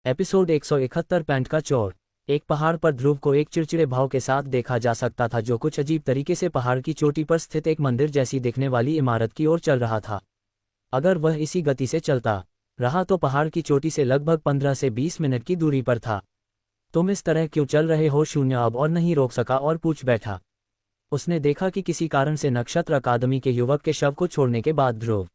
Episode 171 pant का चोर। एक पहाड़ पर ध्रुव को एक चिड़चिड़े भाव के साथ देखा जा सकता था, जो कुछ अजीब तरीके से पहाड़ की चोटी पर स्थित एक मंदिर जैसी दिखने वाली इमारत की ओर चल रहा था। अगर वह इसी गति से चलता रहा तो पहाड़ की चोटी से लगभग 15 से 20 मिनट की दूरी पर था। तुम इस तरह क्यों चल रहे हो? शून्य अब और नहीं रोक सका और पूछ बैठा। उसने देखा कि किसी कारण से नक्षत्र अकादमी के युवक के शव को छोड़ने के बाद ध्रुव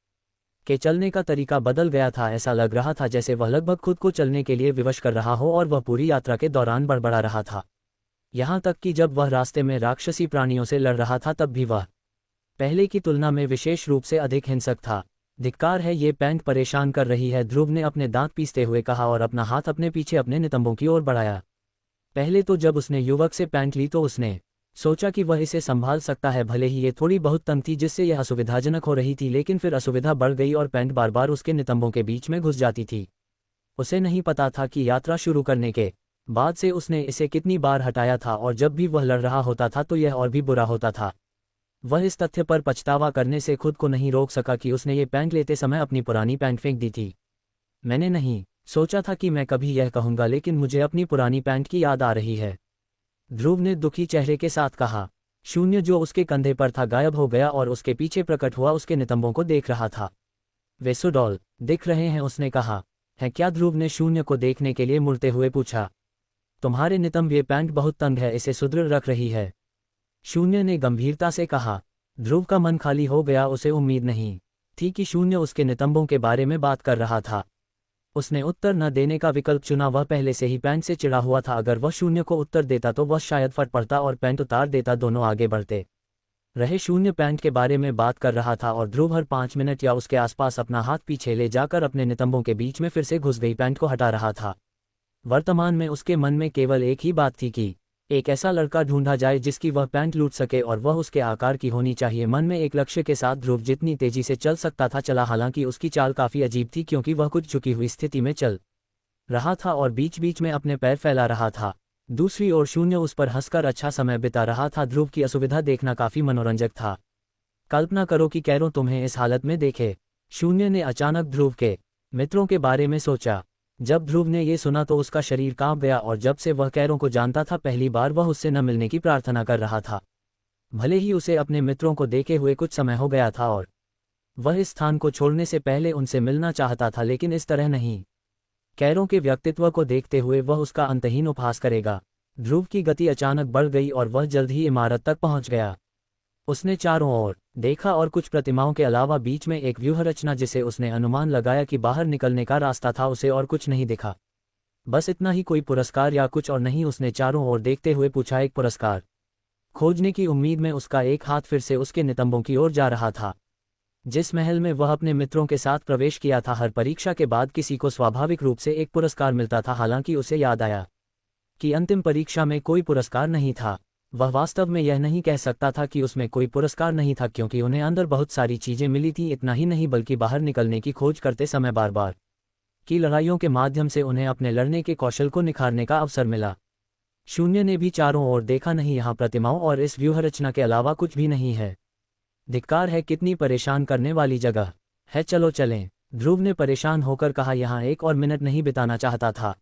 के चलने का तरीका बदल गया था। ऐसा लग रहा था जैसे वह लगभग खुद को चलने के लिए विवश कर रहा हो और वह पूरी यात्रा के दौरान बड़बड़ा रहा था। यहाँ तक कि जब वह रास्ते में राक्षसी प्राणियों से लड़ रहा था तब भी वह पहले की तुलना में विशेष रूप से अधिक हिंसक था। धिक्कार है, ये पैंट परेशान कर रही है, ध्रुव ने अपने दांत पीसते हुए कहा और अपना हाथ अपने पीछे अपने नितंबों की ओर बढ़ाया। पहले तो जब उसने युवक से पैंट ली तो उसने सोचा कि वह इसे संभाल सकता है, भले ही ये थोड़ी बहुत तंग थी जिससे यह असुविधाजनक हो रही थी, लेकिन फिर असुविधा बढ़ गई और पैंट बार बार उसके नितंबों के बीच में घुस जाती थी। उसे नहीं पता था कि यात्रा शुरू करने के बाद से उसने इसे कितनी बार हटाया था और जब भी वह लड़ रहा होता था तो यह और भी बुरा होता था। वह इस तथ्य पर पछतावा करने से खुद को नहीं रोक सका कि उसने ये पैंट लेते समय अपनी पुरानी पैंट फेंक दी थी। मैंने नहीं सोचा था कि मैं कभी यह कहूँगा, लेकिन मुझे अपनी पुरानी पैंट की याद आ रही है, ध्रुव ने दुखी चेहरे के साथ कहा। शून्य जो उसके कंधे पर था गायब हो गया और उसके पीछे प्रकट हुआ उसके नितंबों को देख रहा था। वे सुडौल दिख रहे हैं, उसने कहा। है क्या? ध्रुव ने शून्य को देखने के लिए मुड़ते हुए पूछा। तुम्हारे नितंब, ये पैंट बहुत तंग है, इसे सुदृढ़ रख रही है, शून्य ने गंभीरता से कहा। ध्रुव का मन खाली हो गया। उसे उम्मीद नहीं थी कि शून्य उसके नितंबों के बारे में बात कर रहा था। उसने उत्तर न देने का विकल्प चुना। वह पहले से ही पैंट से चिढ़ा हुआ था। अगर वह शून्य को उत्तर देता तो वह शायद फट पड़ता और पैंट उतार देता। दोनों आगे बढ़ते रहे। शून्य पैंट के बारे में बात कर रहा था और ध्रुव हर 5 मिनट या उसके आसपास अपना हाथ पीछे ले जाकर अपने नितंबों के बीच में फिर से घुस गई पैंट को हटा रहा था। वर्तमान में उसके मन में केवल एक ही बात थी कि एक ऐसा लड़का ढूंढा जाए जिसकी वह पैंट लूट सके और वह उसके आकार की होनी चाहिए। मन में एक लक्ष्य के साथ ध्रुव जितनी तेजी से चल सकता था चला, हालांकि उसकी चाल काफी अजीब थी क्योंकि वह कुछ झुकी हुई स्थिति में चल रहा था और बीच बीच में अपने पैर फैला रहा था। दूसरी ओर शून्य उस पर हंसकर अच्छा समय बिता रहा था। ध्रुव की असुविधा देखना काफी मनोरंजक था। कल्पना करो कि कैरों तुम्हें इस हालत में देखे। शून्य ने अचानक ध्रुव के मित्रों के बारे में सोचा। जब ध्रुव ने ये सुना तो उसका शरीर कांप गया और जब से वह कैरों को जानता था पहली बार वह उससे न मिलने की प्रार्थना कर रहा था। भले ही उसे अपने मित्रों को देखे हुए कुछ समय हो गया था और वह इस स्थान को छोड़ने से पहले उनसे मिलना चाहता था, लेकिन इस तरह नहीं। कैरों के व्यक्तित्व को देखते हुए वह उसका अंतहीन उपहास करेगा। ध्रुव की गति अचानक बढ़ गई और वह जल्द ही इमारत तक पहुंच गया। उसने चारों ओर देखा और कुछ प्रतिमाओं के अलावा बीच में एक व्यूहरचना जिसे उसने अनुमान लगाया कि बाहर निकलने का रास्ता था, उसे और कुछ नहीं दिखा। बस इतना ही, कोई पुरस्कार या कुछ और नहीं? उसने चारों ओर देखते हुए पूछा। एक पुरस्कार खोजने की उम्मीद में उसका एक हाथ फिर से उसके नितंबों की ओर जा रहा था। जिस महल में वह अपने मित्रों के साथ प्रवेश किया था, हर परीक्षा के बाद किसी को स्वाभाविक रूप से एक पुरस्कार मिलता था। हालांकि उसे याद आया कि अंतिम परीक्षा में कोई पुरस्कार नहीं था। वह वास्तव में यह नहीं कह सकता था कि उसमें कोई पुरस्कार नहीं था क्योंकि उन्हें अंदर बहुत सारी चीजें मिली थी। इतना ही नहीं बल्कि बाहर निकलने की खोज करते समय बार बार की लड़ाइयों के माध्यम से उन्हें अपने लड़ने के कौशल को निखारने का अवसर मिला। शून्य ने भी चारों ओर देखा। नहीं, यहाँ प्रतिमाओं और इस व्यूहरचना के अलावा कुछ भी नहीं है। धिक्कार है, कितनी परेशान करने वाली जगह है, चलो चलें, ध्रुव ने परेशान होकर कहा। यहाँ एक और मिनट नहीं बिताना चाहता था।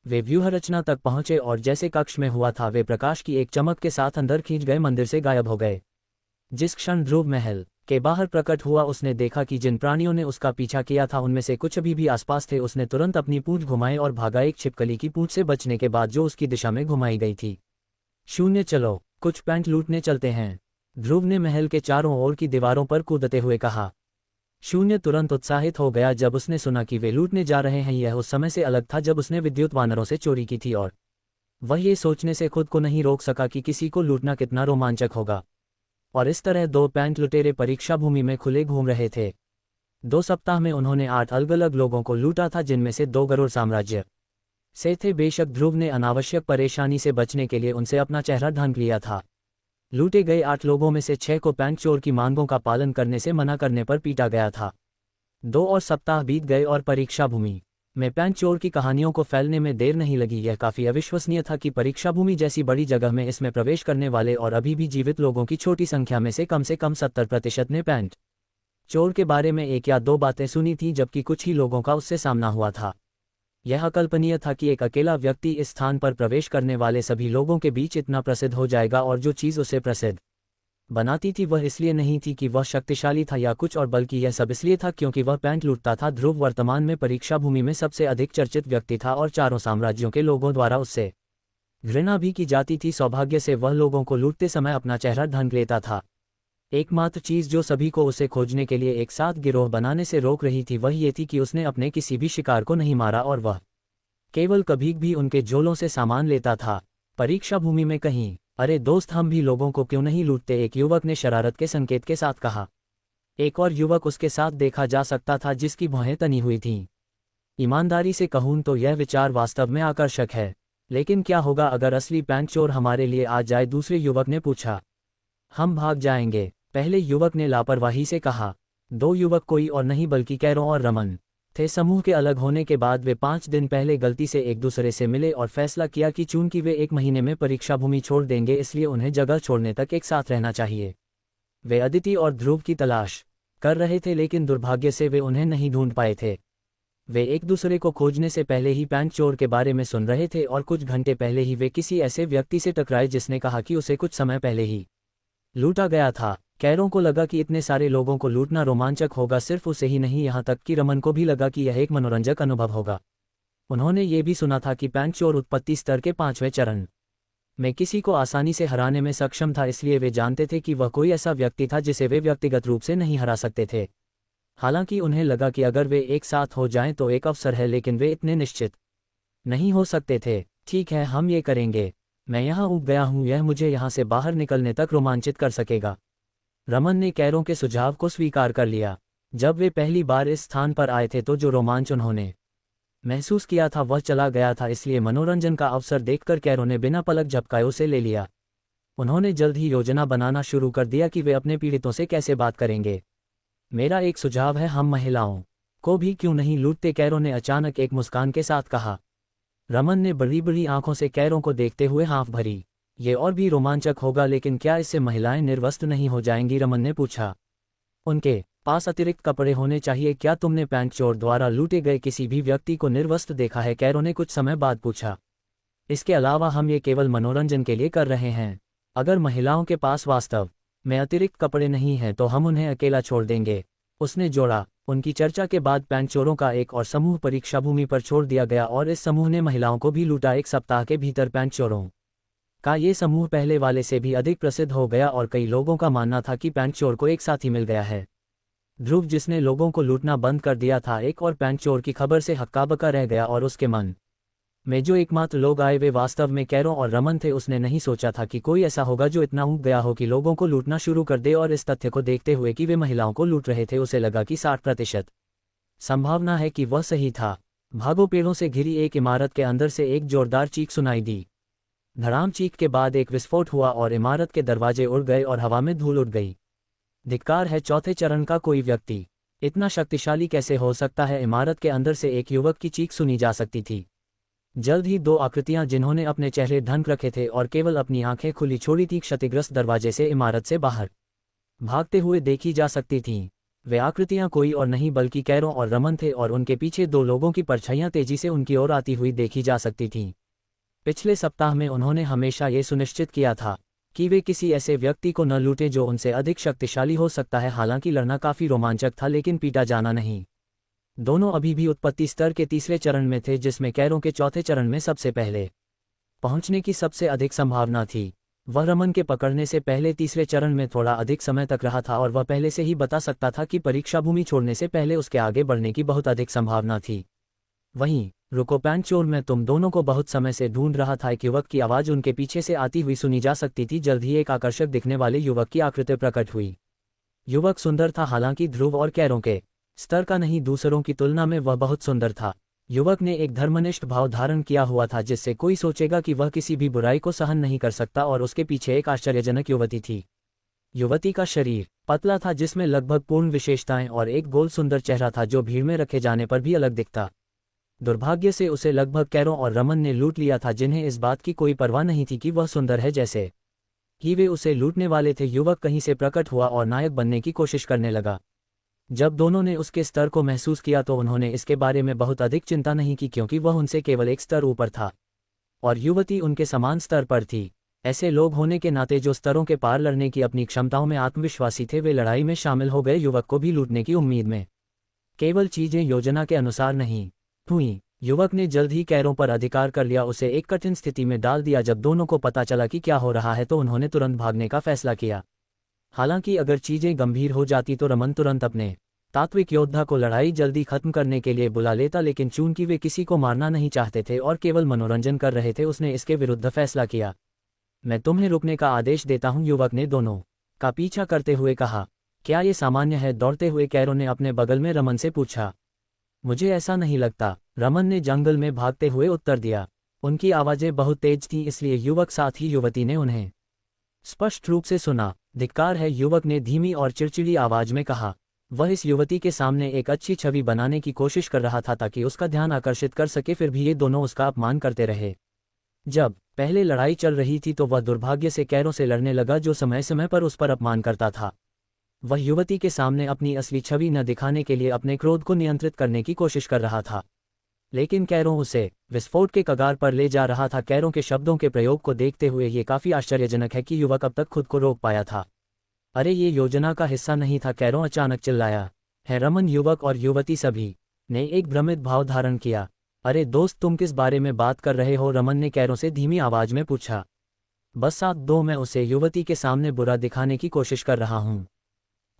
वे व्यूहरचना तक पहुंचे और जैसे कक्ष में हुआ था वे प्रकाश की एक चमक के साथ अंदर खींच गए मंदिर से गायब हो गए। जिस क्षण ध्रुव महल के बाहर प्रकट हुआ उसने देखा कि जिन प्राणियों ने उसका पीछा किया था उनमें से कुछ अभी भी आसपास थे। उसने तुरंत अपनी पूंछ घुमाई और भागा, एक छिपकली की पूंछ से बचने के बाद जो उसकी दिशा में घुमाई गई थी। शून्य, चलो कुछ पैंट लूटने चलते हैं, ध्रुव ने महल के चारों ओर की दीवारों पर कूदते हुए कहा। शून्य तुरंत उत्साहित हो गया जब उसने सुना कि वे लूटने जा रहे हैं। यह उस समय से अलग था जब उसने विद्युत वानरों से चोरी की थी और वह ये सोचने से खुद को नहीं रोक सका कि किसी को लूटना कितना रोमांचक होगा। और इस तरह 2 पैंट लुटेरे परीक्षा भूमि में खुले घूम रहे थे। 2 सप्ताह में उन्होंने 8 अलग अलग लोगों को लूटा था, जिनमें से 2 गरुड़ साम्राज्य से थे। बेशक ध्रुव ने अनावश्यक परेशानी से बचने के लिए उनसे अपना चेहरा ढांक लिया था। लूटे गए 8 लोगों में से 6 को पैंट चोर की मांगों का पालन करने से मना करने पर पीटा गया था। 2 और सप्ताह बीत गए और परीक्षा भूमि में पैंट चोर की कहानियों को फैलने में देर नहीं लगी। यह काफी अविश्वसनीय था कि परीक्षा भूमि जैसी बड़ी जगह में इसमें प्रवेश करने वाले और अभी भी जीवित लोगों की छोटी संख्या में से कम 70% ने पैंट चोर के बारे में 1 या 2 बातें सुनी थी, जबकि कुछ ही लोगों का उससे सामना हुआ था। यह अकल्पनीय था कि एक अकेला व्यक्ति इस स्थान पर प्रवेश करने वाले सभी लोगों के बीच इतना प्रसिद्ध हो जाएगा, और जो चीज़ उसे प्रसिद्ध बनाती थी वह इसलिए नहीं थी कि वह शक्तिशाली था या कुछ और, बल्कि यह सब इसलिए था क्योंकि वह पैंट लूटता था। ध्रुव वर्तमान में परीक्षा भूमि में सबसे अधिक चर्चित व्यक्ति था और चारों साम्राज्यों के लोगों द्वारा उससे घृणा भी की जाती थी। सौभाग्य से वह लोगों को लूटते समय अपना चेहरा ढंक लेता था। एकमात्र चीज़ जो सभी को उसे खोजने के लिए एक साथ गिरोह बनाने से रोक रही थी वह ये थी कि उसने अपने किसी भी शिकार को नहीं मारा, और वह केवल कभी भी उनके झोलों से सामान लेता था। परीक्षा भूमि में कहीं, अरे दोस्त, हम भी लोगों को क्यों नहीं लूटते, एक युवक ने शरारत के संकेत के साथ कहा। एक और युवक उसके साथ देखा जा सकता था जिसकी भौहें तनी हुई थीं। ईमानदारी से कहूं तो यह विचार वास्तव में आकर्षक है, लेकिन क्या होगा अगर असली पैंट चोर हमारे लिए आ जाए, दूसरे युवक ने पूछा। हम भाग जाएंगे, पहले युवक ने लापरवाही से कहा। दो युवक कोई और नहीं बल्कि कैरों और रमन थे। समूह के अलग होने के बाद वे 5 दिन पहले गलती से एक दूसरे से मिले और फैसला किया कि चूंकि वे 1 महीने में परीक्षा भूमि छोड़ देंगे इसलिए उन्हें जगह छोड़ने तक एक साथ रहना चाहिए। वे अदिति और ध्रुव की तलाश कर रहे थे, लेकिन दुर्भाग्य से वे उन्हें नहीं ढूंढ पाए थे। वे एक दूसरे को खोजने से पहले ही पैंट चोर के बारे में सुन रहे थे, और कुछ घंटे पहले ही वे किसी ऐसे व्यक्ति से टकराए जिसने कहा कि उसे कुछ समय पहले ही लूटा गया था। कैरों को लगा कि इतने सारे लोगों को लूटना रोमांचक होगा, सिर्फ उसे ही नहीं, यहाँ तक कि रमन को भी लगा कि यह एक मनोरंजक अनुभव होगा। उन्होंने ये भी सुना था कि पैंट चोर उत्पत्ति स्तर के 5वें चरण में किसी को आसानी से हराने में सक्षम था, इसलिए वे जानते थे कि वह कोई ऐसा व्यक्ति था जिसे वे व्यक्तिगत रूप से नहीं हरा सकते थे। हालांकि उन्हें लगा कि अगर वे एक साथ हो जाएं तो एक अवसर है, लेकिन वे इतने निश्चित नहीं हो सकते थे। ठीक है, हम ये करेंगे। मैं यहाँ उब गया हूँ, यह मुझे यहाँ से बाहर निकलने तक रोमांचित कर सकेगा। रमन ने कैरों के सुझाव को स्वीकार कर लिया। जब वे पहली बार इस स्थान पर आए थे तो जो रोमांच उन्होंने महसूस किया था वह चला गया था, इसलिए मनोरंजन का अवसर देखकर कैरों ने बिना पलक झपकाए उसे ले लिया। उन्होंने जल्द ही योजना बनाना शुरू कर दिया कि वे अपने पीड़ितों से कैसे बात करेंगे। मेरा एक सुझाव है, हम महिलाओं को भी क्यों नहीं लूटते, कैरों ने अचानक एक मुस्कान के साथ कहा। रमन ने बड़ी बड़ी आंखों से कैरों को देखते हुए हाँफ भरी। ये और भी रोमांचक होगा, लेकिन क्या इससे महिलाएं निर्वस्त्र नहीं हो जाएंगी, रमन ने पूछा। उनके पास अतिरिक्त कपड़े होने चाहिए। क्या तुमने पैंट चोर द्वारा लूटे गए किसी भी व्यक्ति को निर्वस्त्र देखा है, कैरों ने कुछ समय बाद पूछा। इसके अलावा हम ये केवल मनोरंजन के लिए कर रहे हैं। अगर महिलाओं के पास वास्तव में अतिरिक्त कपड़े नहीं हैं तो हम उन्हें अकेला छोड़ देंगे, उसने जोड़ा। उनकी चर्चा के बाद पैंट चोरों का एक और समूह परीक्षा भूमि पर छोड़ दिया गया और इस समूह ने महिलाओं को भी लूटा। 1 सप्ताह के भीतर पैंट चोरों का ये समूह पहले वाले से भी अधिक प्रसिद्ध हो गया और कई लोगों का मानना था कि पैंट चोर को एक साथी मिल गया है। ध्रुव, जिसने लोगों को लूटना बंद कर दिया था, एक और पैंट चोर की खबर से हक्का-बक्का रह गया और उसके मन में जो एकमात्र लोग आए वे वास्तव में कैरों और रमन थे। उसने नहीं सोचा था कि कोई ऐसा होगा जो इतना ऊब गया हो कि लोगों को लूटना शुरू कर दे, और इस तथ्य को देखते हुए कि वे महिलाओं को लूट रहे थे उसे लगा कि 60% संभावना है कि वह सही था। भागो, पेड़ों से घिरी एक इमारत के अंदर से एक जोरदार चीख सुनाई दी। धड़ाम चीख के बाद एक विस्फोट हुआ और इमारत के दरवाजे उड़ गए और हवा में धूल उड़ गई। धिक्कार है, 4थे चरण का कोई व्यक्ति इतना शक्तिशाली कैसे हो सकता है, इमारत के अंदर से एक युवक की चीख सुनी जा सकती थी। जल्द ही 2 आकृतियां जिन्होंने अपने चेहरे ढक रखे थे और केवल अपनी आंखें खुली छोड़ी थी, क्षतिग्रस्त दरवाजे से इमारत से बाहर भागते हुए देखी जा सकती थीं। वे आकृतियां कोई और नहीं बल्कि कैरों और रमन थे और उनके पीछे 2 लोगों की परछाइयां तेजी से उनकी ओर आती हुई देखी जा सकती थीं। पिछले सप्ताह में उन्होंने हमेशा ये सुनिश्चित किया था कि वे किसी ऐसे व्यक्ति को न लूटें जो उनसे अधिक शक्तिशाली हो सकता है। हालांकि लड़ना काफी रोमांचक था, लेकिन पीटा जाना नहीं। दोनों अभी भी उत्पत्ति स्तर के 3रे चरण में थे, जिसमें कैरों के 4थे चरण में सबसे पहले पहुंचने की सबसे अधिक संभावना थी। वह रमन के पकड़ने से पहले 3रे चरण में थोड़ा अधिक समय तक रहा था और वह पहले से ही बता सकता था कि परीक्षा भूमि छोड़ने से पहले उसके आगे बढ़ने की बहुत अधिक संभावना थी। वहीं, रुको पैंट चोर, मैं तुम दोनों को बहुत समय से ढूंढ रहा था, एक युवक की आवाज उनके पीछे से आती हुई सुनी जा सकती थी। जल्द ही एक आकर्षक दिखने वाले युवक की आकृति प्रकट हुई। युवक सुंदर था, हालांकि ध्रुव और कैरों के स्तर का नहीं, दूसरों की तुलना में वह बहुत सुंदर था। युवक ने एक धर्मनिष्ठ भाव धारण किया हुआ था जिससे कोई सोचेगा कि वह किसी भी बुराई को सहन नहीं कर सकता, और उसके पीछे एक आश्चर्यजनक युवती थी। युवती का शरीर पतला था जिसमें लगभग पूर्ण विशेषताएं और एक गोल सुंदर चेहरा था जो भीड़ में रखे जाने पर भी अलग दिखता। दुर्भाग्य से उसे लगभग कैरों और रमन ने लूट लिया था, जिन्हें इस बात की कोई परवाह नहीं थी कि वह सुंदर है जैसे कि वे उसे लूटने वाले थे। युवक कहीं से प्रकट हुआ और नायक बनने की कोशिश करने लगा। जब दोनों ने उसके स्तर को महसूस किया तो उन्होंने इसके बारे में बहुत अधिक चिंता नहीं की, क्योंकि वह उनसे केवल एक स्तर ऊपर था और युवती उनके समान स्तर पर थी। ऐसे लोग होने के नाते जो स्तरों के पार लड़ने की अपनी क्षमताओं में आत्मविश्वासी थे, वे लड़ाई में शामिल हो गए, युवक को भी लूटने की उम्मीद में। केवल चीजें योजना के अनुसार नहीं हुई। युवक ने जल्द ही कैरों पर अधिकार कर लिया, उसे एक कठिन स्थिति में डाल दिया। जब दोनों को पता चला कि क्या हो रहा है तो उन्होंने तुरंत भागने का फैसला किया। हालांकि अगर चीजें गंभीर हो जाती तो रमन तुरंत अपने तात्विक योद्धा को लड़ाई जल्दी खत्म करने के लिए बुला लेता, लेकिन चूंकि वे किसी को मारना नहीं चाहते थे और केवल मनोरंजन कर रहे थे, उसने इसके विरुद्ध फैसला किया। मैं तुम्हें रुकने का आदेश देता हूं, युवक ने दोनों का पीछा करते हुए कहा। क्या ये सामान्य है? दौड़ते हुए कैरों ने अपने बगल में रमन से पूछा। मुझे ऐसा नहीं लगता, रमन ने जंगल में भागते हुए उत्तर दिया। उनकी आवाजें बहुत तेज थीं, इसलिए युवक साथ ही युवती ने उन्हें स्पष्ट रूप से सुना। धिक्कार है, युवक ने धीमी और चिड़चिड़ी आवाज में कहा। वह इस युवती के सामने एक अच्छी छवि बनाने की कोशिश कर रहा था ताकि उसका ध्यान आकर्षित कर सके, फिर भी ये दोनों उसका अपमान करते रहे। जब पहले लड़ाई चल रही थी तो वह दुर्भाग्य से कैरों से लड़ने लगा, जो समय समय पर उस पर अपमान करता था। वह युवती के सामने अपनी असली छवि न दिखाने के लिए अपने क्रोध को नियंत्रित करने की कोशिश कर रहा था, लेकिन कैरों उसे विस्फोट के कगार पर ले जा रहा था। कैरों के शब्दों के प्रयोग को देखते हुए ये काफी आश्चर्यजनक है कि युवक अब तक खुद को रोक पाया था। अरे ये योजना का हिस्सा नहीं था, कैरों अचानक चिल्लाया। है रमन, युवक और युवती सभी ने एक भ्रमित भाव धारण किया। अरे दोस्त, तुम किस बारे में बात कर रहे हो? रमन ने कैरों से धीमी आवाज में पूछा। बस साथ दो, मैं उसे युवती के सामने बुरा दिखाने की कोशिश कर रहा हूं,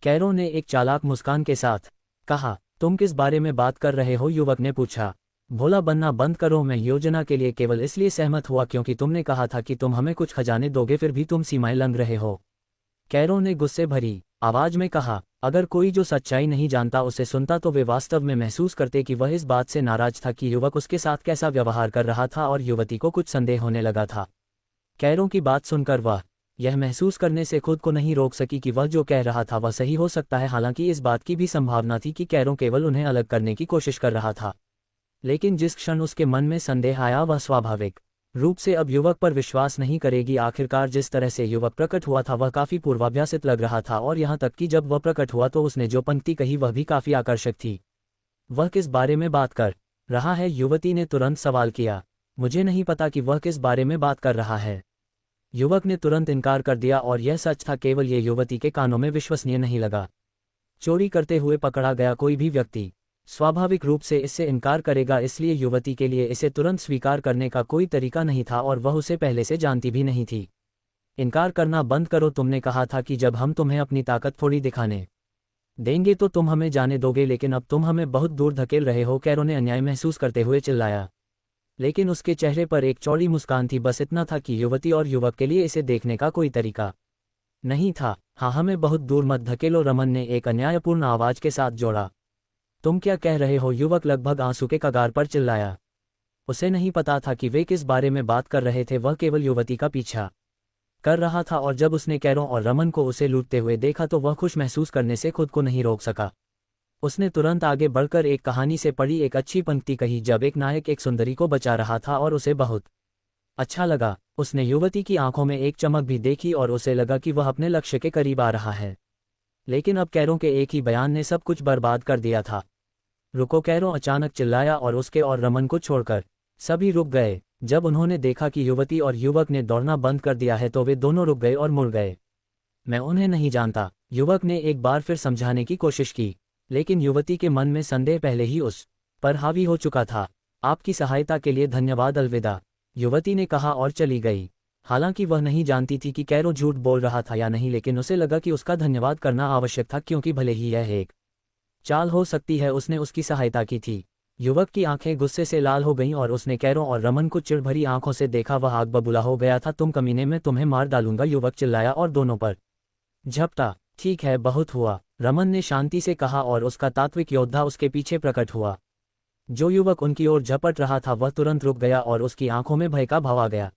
कैरों ने एक चालाक मुस्कान के साथ कहा। तुम किस बारे में बात कर रहे हो? युवक ने पूछा। भोला बनना बंद करो, मैं योजना के लिए केवल इसलिए सहमत हुआ क्योंकि तुमने कहा था कि तुम हमें कुछ खजाने दोगे, फिर भी तुम सीमाएं लंघ रहे हो, कैरों ने गुस्से भरी आवाज में कहा। अगर कोई जो सच्चाई नहीं जानता उसे सुनता तो वे वास्तव में महसूस करते कि वह इस बात से नाराज था कि युवक उसके साथ कैसा व्यवहार कर रहा था, और युवती को कुछ संदेह होने लगा था। कैरों की बात सुनकर वह यह महसूस करने से खुद को नहीं रोक सकी कि वह जो कह रहा था वह सही हो सकता है। हालांकि इस बात की भी संभावना थी कि कैरों केवल उन्हें अलग करने की कोशिश कर रहा था, लेकिन जिस क्षण उसके मन में संदेह आया वह स्वाभाविक रूप से अब युवक पर विश्वास नहीं करेगी। आखिरकार जिस तरह से युवक प्रकट हुआ था वह काफी पूर्वाभ्यासित लग रहा था, और यहाँ तक कि जब वह प्रकट हुआ तो उसने जो पंक्ति कही वह भी काफी आकर्षक थी। वह किस बारे में बात कर रहा है? युवती ने तुरंत सवाल किया। मुझे नहीं पता कि वह किस बारे में बात कर रहा है, युवक ने तुरंत इनकार कर दिया, और यह सच था, केवल ये युवती के कानों में विश्वसनीय नहीं लगा। चोरी करते हुए पकड़ा गया कोई भी व्यक्ति स्वाभाविक रूप से इससे इनकार करेगा, इसलिए युवती के लिए इसे तुरंत स्वीकार करने का कोई तरीका नहीं था, और वह उसे पहले से जानती भी नहीं थी। इनकार करना बंद करो, तुमने कहा था कि जब हम तुम्हें अपनी ताकत थोड़ी दिखाने देंगे तो तुम हमें जाने दोगे, लेकिन अब तुम हमें बहुत दूर धकेल रहे हो, कैरों ने अन्याय महसूस करते हुए चिल्लाया। लेकिन उसके चेहरे पर एक चौड़ी मुस्कान थी, बस इतना था कि युवती और युवक के लिए इसे देखने का कोई तरीका नहीं था। हाँ, हमें बहुत दूर मत धकेलो, रमन ने एक अन्यायपूर्ण आवाज के साथ जोड़ा। तुम क्या कह रहे हो? युवक लगभग आंसू के कगार पर चिल्लाया। उसे नहीं पता था कि वे किस बारे में बात कर रहे थे, वह केवल युवती का पीछा कर रहा था, और जब उसने कैरों और रमन को उसे लूटते हुए देखा तो वह खुश महसूस करने से खुद को नहीं रोक सका। उसने तुरंत आगे बढ़कर एक कहानी से पढ़ी एक अच्छी पंक्ति कही, जब एक नायक एक सुंदरी को बचा रहा था और उसे बहुत अच्छा लगा। उसने युवती की आंखों में एक चमक भी देखी और उसे लगा कि वह अपने लक्ष्य के करीब आ रहा है, लेकिन अब कैरों के एक ही बयान ने सब कुछ बर्बाद कर दिया था। रुको, कैरों अचानक चिल्लाया, और उसके और रमन को छोड़कर सभी रुक गए। जब उन्होंने देखा कि युवती और युवक ने दौड़ना बंद कर दिया है तो वे दोनों रुक गए और मुड़ गए। मैं उन्हें नहीं जानता, युवक ने एक बार फिर समझाने की कोशिश की, लेकिन युवती के मन में संदेह पहले ही उस पर हावी हो चुका था। आपकी सहायता के लिए धन्यवाद, अलविदा, युवती ने कहा और चली गई। हालांकि वह नहीं जानती थी कि कैरो झूठ बोल रहा था या नहीं, लेकिन उसे लगा कि उसका धन्यवाद करना आवश्यक था, क्योंकि भले ही यह एक चाल हो सकती है, उसने उसकी सहायता की थी। युवक की आंखें गुस्से से लाल हो गईं और उसने कैरों और रमन को चिढ़ भरी आंखों से देखा। वह आग बबूला हो गया था। तुम कमीने, में तुम्हें मार डालूंगा, युवक चिल्लाया और दोनों पर झपटा। ठीक है, बहुत हुआ, रमन ने शांति से कहा, और उसका तात्विक योद्धा उसके पीछे प्रकट हुआ। जो युवक उनकी ओर झपट रहा था वह तुरंत रुक गया और उसकी आंखों में भय का भाव आ गया।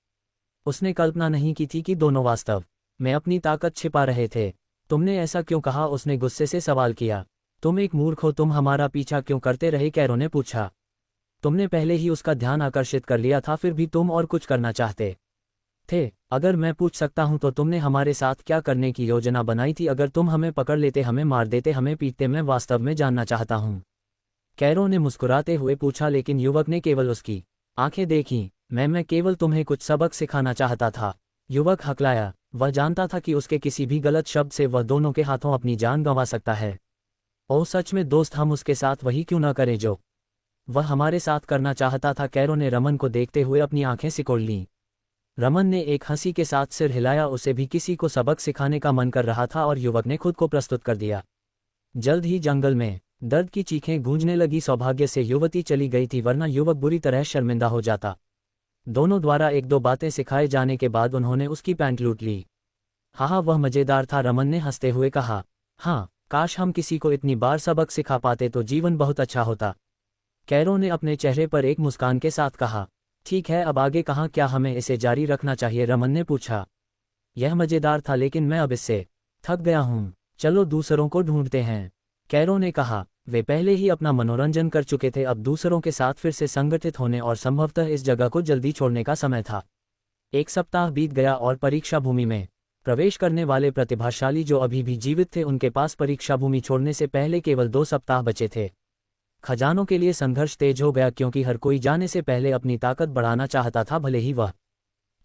उसने कल्पना नहीं की थी कि दोनों वास्तव में अपनी ताकत छिपा रहे थे। तुमने ऐसा क्यों कहा? उसने गुस्से से सवाल किया। तुम एक मूर्ख हो, तुम हमारा पीछा क्यों करते रहे? कैरों ने पूछा। तुमने पहले ही उसका ध्यान आकर्षित कर लिया था, फिर भी तुम और कुछ करना चाहते थे। अगर मैं पूछ सकता हूं तो तुमने हमारे साथ क्या करने की योजना बनाई थी? अगर तुम हमें पकड़ लेते, हमें मार देते, हमें पीटते, मैं वास्तव में जानना चाहता हूं। कैरो ने मुस्कुराते हुए पूछा, लेकिन युवक ने केवल उसकी आंखें देखीं। मैं केवल तुम्हें कुछ सबक सिखाना चाहता था। युवक हकलाया। वह जानता था कि उसके किसी भी गलत शब्द से वह दोनों के हाथों अपनी जान गंवा सकता है। ओह सच में दोस्त, हम उसके साथ वही क्यों न करें जो वह हमारे साथ करना चाहता था। कैरो ने रमन को देखते हुए अपनी आंखें सिकोड़ लीं। रमन ने एक हंसी के साथ सिर हिलाया। उसे भी किसी को सबक सिखाने का मन कर रहा था और युवक ने खुद को प्रस्तुत कर दिया। जल्द ही जंगल में दर्द की चीखें गूंजने लगी। सौभाग्य से युवती चली गई थी, वरना युवक बुरी तरह शर्मिंदा हो जाता। दोनों द्वारा एक दो बातें सिखाए जाने के बाद उन्होंने उसकी पैंट लूट ली। हाँ, वह मजेदार था, रमन ने हंसते हुए कहा। हाँ, काश हम किसी को इतनी बार सबक सिखा पाते तो जीवन बहुत अच्छा होता। कैरो ने अपने चेहरे पर एक मुस्कान के साथ कहा। ठीक है, अब आगे कहाँ? क्या हमें इसे जारी रखना चाहिए? रमन ने पूछा। यह मजेदार था, लेकिन मैं अब इससे थक गया हूँ। चलो दूसरों को ढूंढते हैं, कैरो ने कहा। वे पहले ही अपना मनोरंजन कर चुके थे, अब दूसरों के साथ फिर से संगठित होने और संभवतः इस जगह को जल्दी छोड़ने का समय था। एक सप्ताह बीत गया और परीक्षा भूमि में प्रवेश करने वाले प्रतिभाशाली जो अभी भी जीवित थे, उनके पास परीक्षा भूमि छोड़ने से पहले केवल 2 सप्ताह बचे थे। खजानों के लिए संघर्ष तेज हो गया, क्योंकि हर कोई जाने से पहले अपनी ताकत बढ़ाना चाहता था, भले ही वह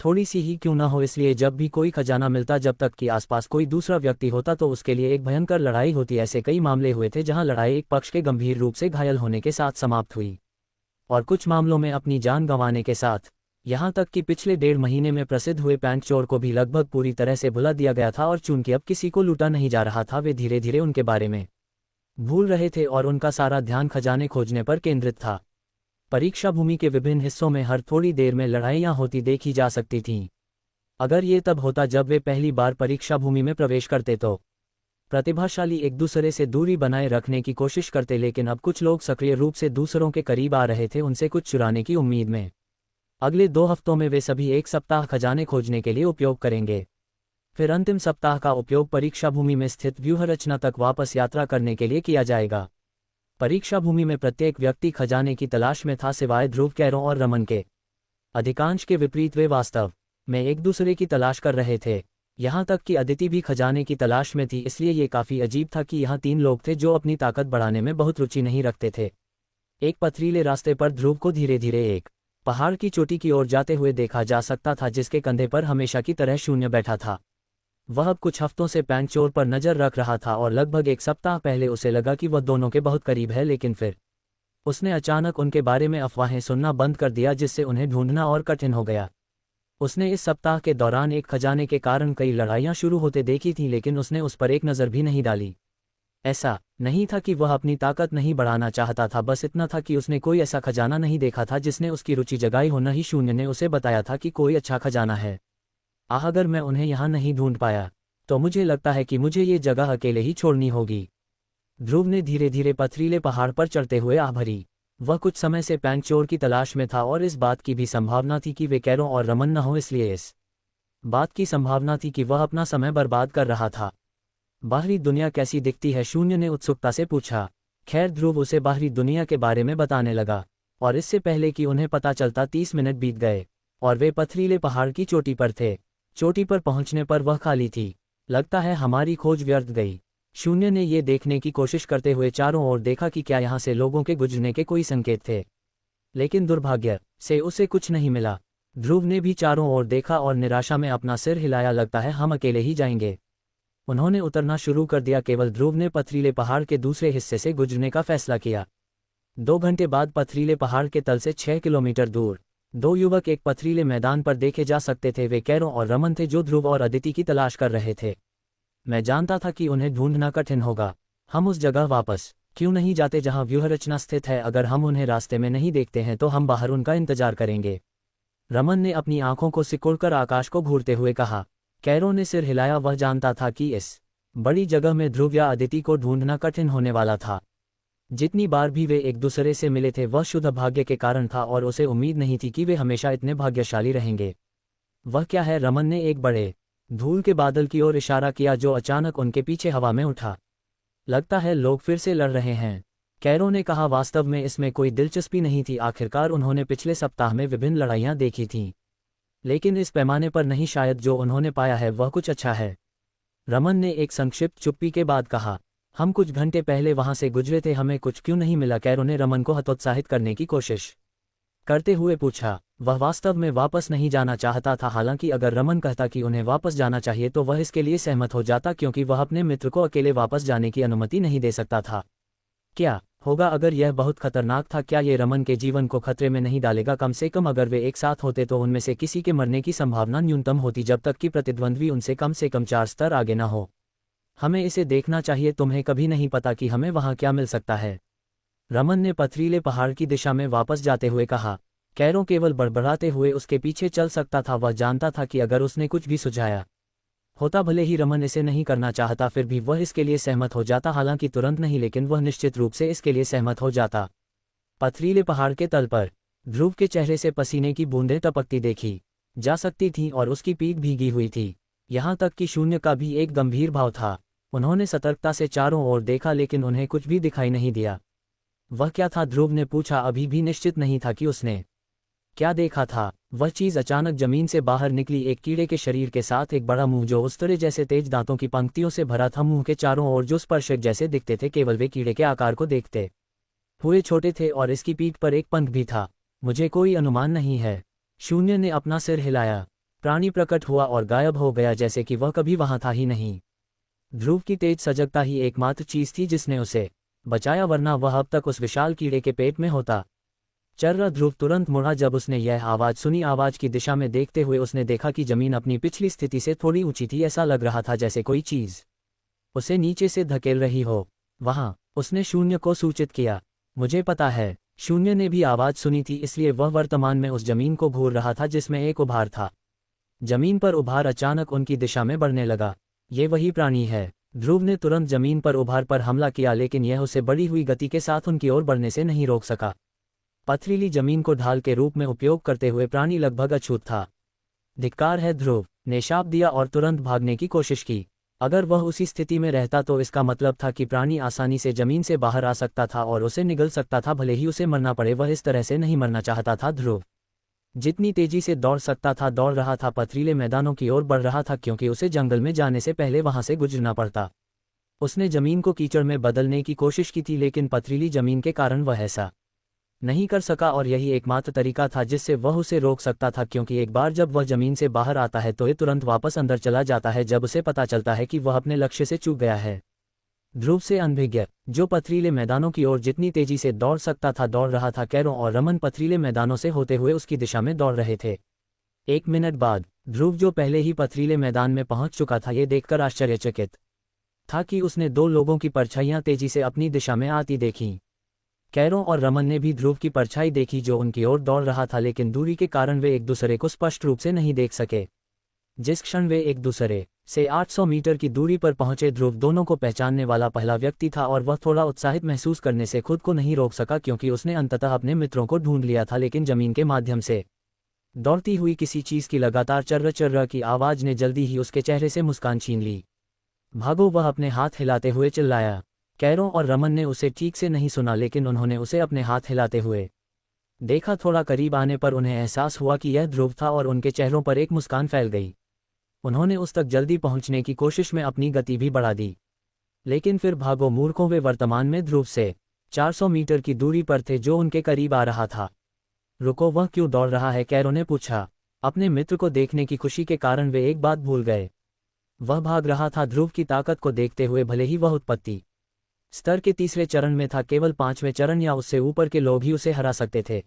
थोड़ी सी ही क्यों न हो। इसलिए जब भी कोई खजाना मिलता, जब तक कि आसपास कोई दूसरा व्यक्ति होता, तो उसके लिए एक भयंकर लड़ाई होती। ऐसे कई मामले हुए थे जहां लड़ाई एक पक्ष के गंभीर रूप से घायल होने के साथ समाप्त हुई, और कुछ मामलों में अपनी जान गंवाने के साथ। यहां तक कि पिछले 1.5 महीने में प्रसिद्ध हुए पैंट चोर को भी लगभग पूरी तरह से भुला दिया गया था, और चूंकि अब किसी को लूटा नहीं जा रहा था, वे धीरे धीरे उनके बारे में भूल रहे थे और उनका सारा ध्यान खजाने खोजने पर केंद्रित था। परीक्षा भूमि के विभिन्न हिस्सों में हर थोड़ी देर में लड़ाइयां होती देखी जा सकती थीं। अगर ये तब होता जब वे पहली बार परीक्षा भूमि में प्रवेश करते तो प्रतिभाशाली एक दूसरे से दूरी बनाए रखने की कोशिश करते, लेकिन अब कुछ लोग सक्रिय रूप से दूसरों के करीब आ रहे थे, उनसे कुछ चुराने की उम्मीद में। अगले 2 हफ्तों में वे सभी एक सप्ताह खजाने खोजने के लिए उपयोग करेंगे। फिर अंतिम सप्ताह का उपयोग परीक्षा भूमि में स्थित व्यूहरचना तक वापस यात्रा करने के लिए किया जाएगा। परीक्षा भूमि में प्रत्येक व्यक्ति खजाने की तलाश में था, सिवाय ध्रुव, कैरो और रमन के। अधिकांश के विपरीत वे वास्तव में एक दूसरे की तलाश कर रहे थे। यहाँ तक कि अदिति भी खजाने की तलाश में थी, इसलिए ये काफ़ी अजीब था कि यहाँ 3 लोग थे जो अपनी ताकत बढ़ाने में बहुत रुचि नहीं रखते थे। एक पथरीले रास्ते पर ध्रुव को धीरे धीरे एक पहाड़ की चोटी की ओर जाते हुए देखा जा सकता था, जिसके कंधे पर हमेशा की तरह शून्य बैठा था। वह अब कुछ हफ्तों से पैंट चोर पर नजर रख रहा था, और लगभग 1 सप्ताह पहले उसे लगा कि वह दोनों के बहुत करीब है, लेकिन फिर उसने अचानक उनके बारे में अफवाहें सुनना बंद कर दिया, जिससे उन्हें ढूंढना और कठिन हो गया। उसने इस सप्ताह के दौरान एक खजाने के कारण कई लड़ाइयां शुरू होते देखी थीं, लेकिन उसने उस पर एक नज़र भी नहीं डाली। ऐसा नहीं था कि वह अपनी ताकत नहीं बढ़ाना चाहता था, बस इतना था कि उसने कोई ऐसा खजाना नहीं देखा था जिसने उसकी रुचि जगाई हो। न ही शून्य ने उसे बताया था कि कोई अच्छा खजाना है। अगर मैं उन्हें यहाँ नहीं ढूंढ पाया तो मुझे लगता है कि मुझे ये जगह अकेले ही छोड़नी होगी। ध्रुव ने धीरे धीरे पथरीले पहाड़ पर चढ़ते हुए आह भरी। वह कुछ समय से पैंट चोर की तलाश में था, और इस बात की भी संभावना थी कि वे कैरो और रमन न हो, इसलिए इस बात की संभावना थी कि वह अपना समय बर्बाद कर रहा था। बाहरी दुनिया कैसी दिखती है? शून्य ने उत्सुकता से पूछा। खैर, ध्रुव उसे बाहरी दुनिया के बारे में बताने लगा, और इससे पहले कि उन्हें पता चलता 30 मिनट बीत गए और वे पथरीले पहाड़ की चोटी पर थे। चोटी पर पहुंचने पर वह खाली थी। लगता है हमारी खोज व्यर्थ गई। शून्य ने ये देखने की कोशिश करते हुए चारों ओर देखा कि क्या यहाँ से लोगों के गुजरने के कोई संकेत थे, लेकिन दुर्भाग्य से उसे कुछ नहीं मिला। ध्रुव ने भी चारों ओर देखा और निराशा में अपना सिर हिलाया। लगता है हम अकेले ही जाएंगे। उन्होंने उतरना शुरू कर दिया। केवल ध्रुव ने पथरीले पहाड़ के दूसरे हिस्से से गुजरने का फैसला किया। 2 घंटे बाद पथरीले पहाड़ के तल से 6 किलोमीटर दूर 2 युवक एक पथरीले मैदान पर देखे जा सकते थे। वे कैरो और रमन थे, जो ध्रुव और अदिति की तलाश कर रहे थे। मैं जानता था कि उन्हें ढूंढना कठिन होगा। हम उस जगह वापस क्यों नहीं जाते जहां व्यूहरचना स्थित है? अगर हम उन्हें रास्ते में नहीं देखते हैं तो हम बाहर उनका इंतजार करेंगे। रमन ने अपनी आंखों को सिकोड़कर आकाश को घूरते हुए कहा। कैरो ने सिर हिलाया। वह जानता था कि इस बड़ी जगह में ध्रुव या अदिति को ढूंढना कठिन होने वाला था। जितनी बार भी वे एक दूसरे से मिले थे, वह शुद्ध भाग्य के कारण था, और उसे उम्मीद नहीं थी कि वे हमेशा इतने भाग्यशाली रहेंगे। वह क्या है? रमन ने एक बड़े धूल के बादल की ओर इशारा किया, जो अचानक उनके पीछे हवा में उठा। लगता है लोग फिर से लड़ रहे हैं, कैरो ने कहा। वास्तव में इसमें कोई दिलचस्पी नहीं थी। आखिरकार उन्होंने पिछले सप्ताह में विभिन्न लड़ाइयां देखी थीं। लेकिन इस पैमाने पर नहीं, शायद जो उन्होंने पाया है वह कुछ अच्छा है। रमन ने एक संक्षिप्त चुप्पी के बाद कहा। हम कुछ घंटे पहले वहां से गुजरे थे, हमें कुछ क्यों नहीं मिला? कैरो ने रमन को हतोत्साहित करने की कोशिश करते हुए पूछा। वह वास्तव में वापस नहीं जाना चाहता था, हालांकि अगर रमन कहता कि उन्हें वापस जाना चाहिए तो वह इसके लिए सहमत हो जाता, क्योंकि वह अपने मित्र को अकेले वापस जाने की अनुमति नहीं दे सकता था। क्या होगा अगर यह बहुत खतरनाक था? क्या ये रमन के जीवन को खतरे में नहीं डालेगा? कम से कम अगर वे एक साथ होते तो उनमें से किसी के मरने की संभावना न्यूनतम होती, जब तक कि प्रतिद्वंद्वी उनसे कम से कम 4 स्तर आगे न हो। हमें इसे देखना चाहिए, तुम्हें कभी नहीं पता कि हमें वहां क्या मिल सकता है। रमन ने पथरीले पहाड़ की दिशा में वापस जाते हुए कहा। कैरो केवल बड़बड़ाते हुए उसके पीछे चल सकता था। वह जानता था कि अगर उसने कुछ भी सुझाया होता, भले ही रमन इसे नहीं करना चाहता, फिर भी वह इसके लिए सहमत हो जाता। हालांकि तुरंत नहीं, लेकिन वह निश्चित रूप से इसके लिए सहमत हो जाता। पथरीले पहाड़ के तल पर ध्रुव के चेहरे से पसीने की बूंदें टपकती देखी जा सकती थीं और उसकी पीठ भीगी हुई थी। यहाँ तक कि शून्य का भी एक गंभीर भाव था। उन्होंने सतर्कता से चारों ओर देखा, लेकिन उन्हें कुछ भी दिखाई नहीं दिया। वह क्या था? ध्रुव ने पूछा, अभी भी निश्चित नहीं था कि उसने क्या देखा था। वह चीज अचानक जमीन से बाहर निकली, एक कीड़े के शरीर के साथ एक बड़ा मुंह जो उस्तरे जैसे तेज दांतों की पंक्तियों से भरा था। मुंह के चारों ओर जो स्पर्शक जैसे दिखते थे, केवल वे कीड़े के आकार को देखते हुए छोटे थे, और इसकी पीठ पर एक पंख भी था। मुझे कोई अनुमान नहीं है। शून्य ने अपना सिर हिलाया। प्राणी प्रकट हुआ और गायब हो गया, जैसे कि वह कभी वहां था ही नहीं। ध्रुव की तेज सजगता ही एकमात्र चीज थी जिसने उसे बचाया, वरना वह अब तक उस विशाल कीड़े के पेट में होता। चर्रा ध्रुव तुरंत मुड़ा जब उसने यह आवाज सुनी। आवाज की दिशा में देखते हुए उसने देखा कि जमीन अपनी पिछली स्थिति से थोड़ी ऊंची थी। ऐसा लग रहा था जैसे कोई चीज उसे नीचे से धकेल रही हो। वहां उसने शून्य को सूचित किया। मुझे पता है। शून्य ने भी आवाज सुनी थी, इसलिए वह वर्तमान में उस जमीन को घूर रहा था जिसमें एक उभार था। जमीन पर उभार अचानक उनकी दिशा में बढ़ने लगा। ये वही प्राणी है। ध्रुव ने तुरंत जमीन पर उभार पर हमला किया, लेकिन यह उसे बढ़ी हुई गति के साथ उनकी ओर बढ़ने से नहीं रोक सका। पथरीली जमीन को ढाल के रूप में उपयोग करते हुए प्राणी लगभग अछूत था। धिक्कार है, ध्रुव ने शाप दिया और तुरंत भागने की कोशिश की। अगर वह उसी स्थिति में रहता तो इसका मतलब था कि प्राणी आसानी से जमीन से बाहर आ सकता था और उसे निगल सकता था, भले ही उसे मरना पड़े। वह इस तरह से नहीं मरना चाहता था। ध्रुव जितनी तेजी से दौड़ सकता था दौड़ रहा था, पथरीले मैदानों की ओर बढ़ रहा था, क्योंकि उसे जंगल में जाने से पहले वहां से गुजरना पड़ता। उसने जमीन को कीचड़ में बदलने की कोशिश की थी, लेकिन पथरीली जमीन के कारण वह ऐसा नहीं कर सका, और यही एकमात्र तरीका था जिससे वह उसे रोक सकता था, क्योंकि एक बार जब वह जमीन से बाहर आता है तो ये तुरंत वापस अंदर चला जाता है जब उसे पता चलता है कि वह अपने लक्ष्य से चूक गया है। ध्रुव से अनभिज्ञ, जो पथरीले मैदानों की ओर जितनी तेजी से दौड़ सकता था दौड़ रहा था। कैरो और रमन पथरीले मैदानों से होते हुए उसकी दिशा में दौड़ रहे थे। 1 मिनट बाद ध्रुव, जो पहले ही पथरीले मैदान में पहुंच चुका था, ये देखकर आश्चर्यचकित था कि उसने 2 लोगों की परछाइयां तेजी से अपनी दिशा में आती देखीं। कैरो और रमन ने भी ध्रुव की परछाई देखी जो उनकी ओर दौड़ रहा था, लेकिन दूरी के कारण वे एक दूसरे को स्पष्ट रूप से नहीं देख सके। जिस क्षण वे एक दूसरे से 800 मीटर की दूरी पर पहुंचे, ध्रुव दोनों को पहचानने वाला पहला व्यक्ति था, और वह थोड़ा उत्साहित महसूस करने से खुद को नहीं रोक सका, क्योंकि उसने अंततः अपने मित्रों को ढूंढ लिया था। लेकिन जमीन के माध्यम से दौड़ती हुई किसी चीज की लगातार चर्र चर्र की आवाज ने जल्दी ही उसके चेहरे से मुस्कान छीन ली। भागो, वह अपने हाथ हिलाते हुए चिल्लाया। कैरो और रमन ने उसे ठीक से नहीं सुना, लेकिन उन्होंने उसे अपने हाथ हिलाते हुए देखा। थोड़ा करीब आने पर उन्हें एहसास हुआ कि यह ध्रुव था, और उनके चेहरों पर एक मुस्कान फैल गई। उन्होंने उस तक जल्दी पहुंचने की कोशिश में अपनी गति भी बढ़ा दी। लेकिन फिर भागो मूर्खों, वे वर्तमान में ध्रुव से 400 मीटर की दूरी पर थे जो उनके करीब आ रहा था। रुको, वह क्यों दौड़ रहा है? कैरो ने पूछा। अपने मित्र को देखने की खुशी के कारण वे एक बात भूल गए। वह भाग रहा था ध्रुव की ताकत को देखते हुए, भले ही वह उत्पत्ति स्तर के 3रे चरण में था। केवल 5वें चरण या उससे ऊपर के लोग ही उसे हरा सकते थे।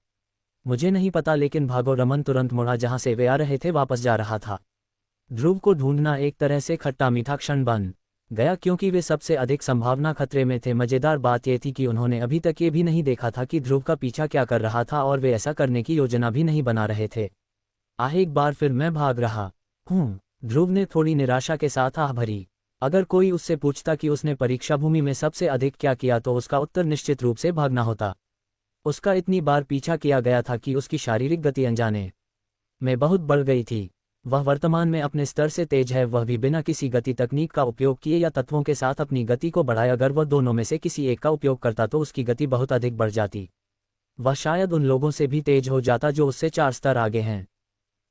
मुझे नहीं पता, लेकिन भागो। रमन तुरंत मुड़ा जहां से वे आ रहे थे, वापस जा रहा था। ध्रुव को ढूंढना एक तरह से खट्टा मीठा क्षण बन गया, क्योंकि वे सबसे अधिक संभावना खतरे में थे। मजेदार बात यह थी कि उन्होंने अभी तक ये भी नहीं देखा था कि ध्रुव का पीछा क्या कर रहा था, और वे ऐसा करने की योजना भी नहीं बना रहे थे। एक बार फिर मैं भाग रहा हूँ, ध्रुव ने थोड़ी निराशा के साथ आह भरी। अगर कोई उससे पूछता कि उसने परीक्षा भूमि में सबसे अधिक क्या किया, तो उसका उत्तर निश्चित रूप से भागना होता। उसका इतनी बार पीछा किया गया था कि उसकी शारीरिक गति अनजाने में बहुत बढ़ गई थी। वह वर्तमान में अपने स्तर से तेज है, वह भी बिना किसी गति तकनीक का उपयोग किए या तत्वों के साथ अपनी गति को बढ़ाए। अगर वह दोनों में से किसी एक का उपयोग करता तो उसकी गति बहुत अधिक बढ़ जाती। वह शायद उन लोगों से भी तेज हो जाता जो उससे 4 स्तर आगे हैं।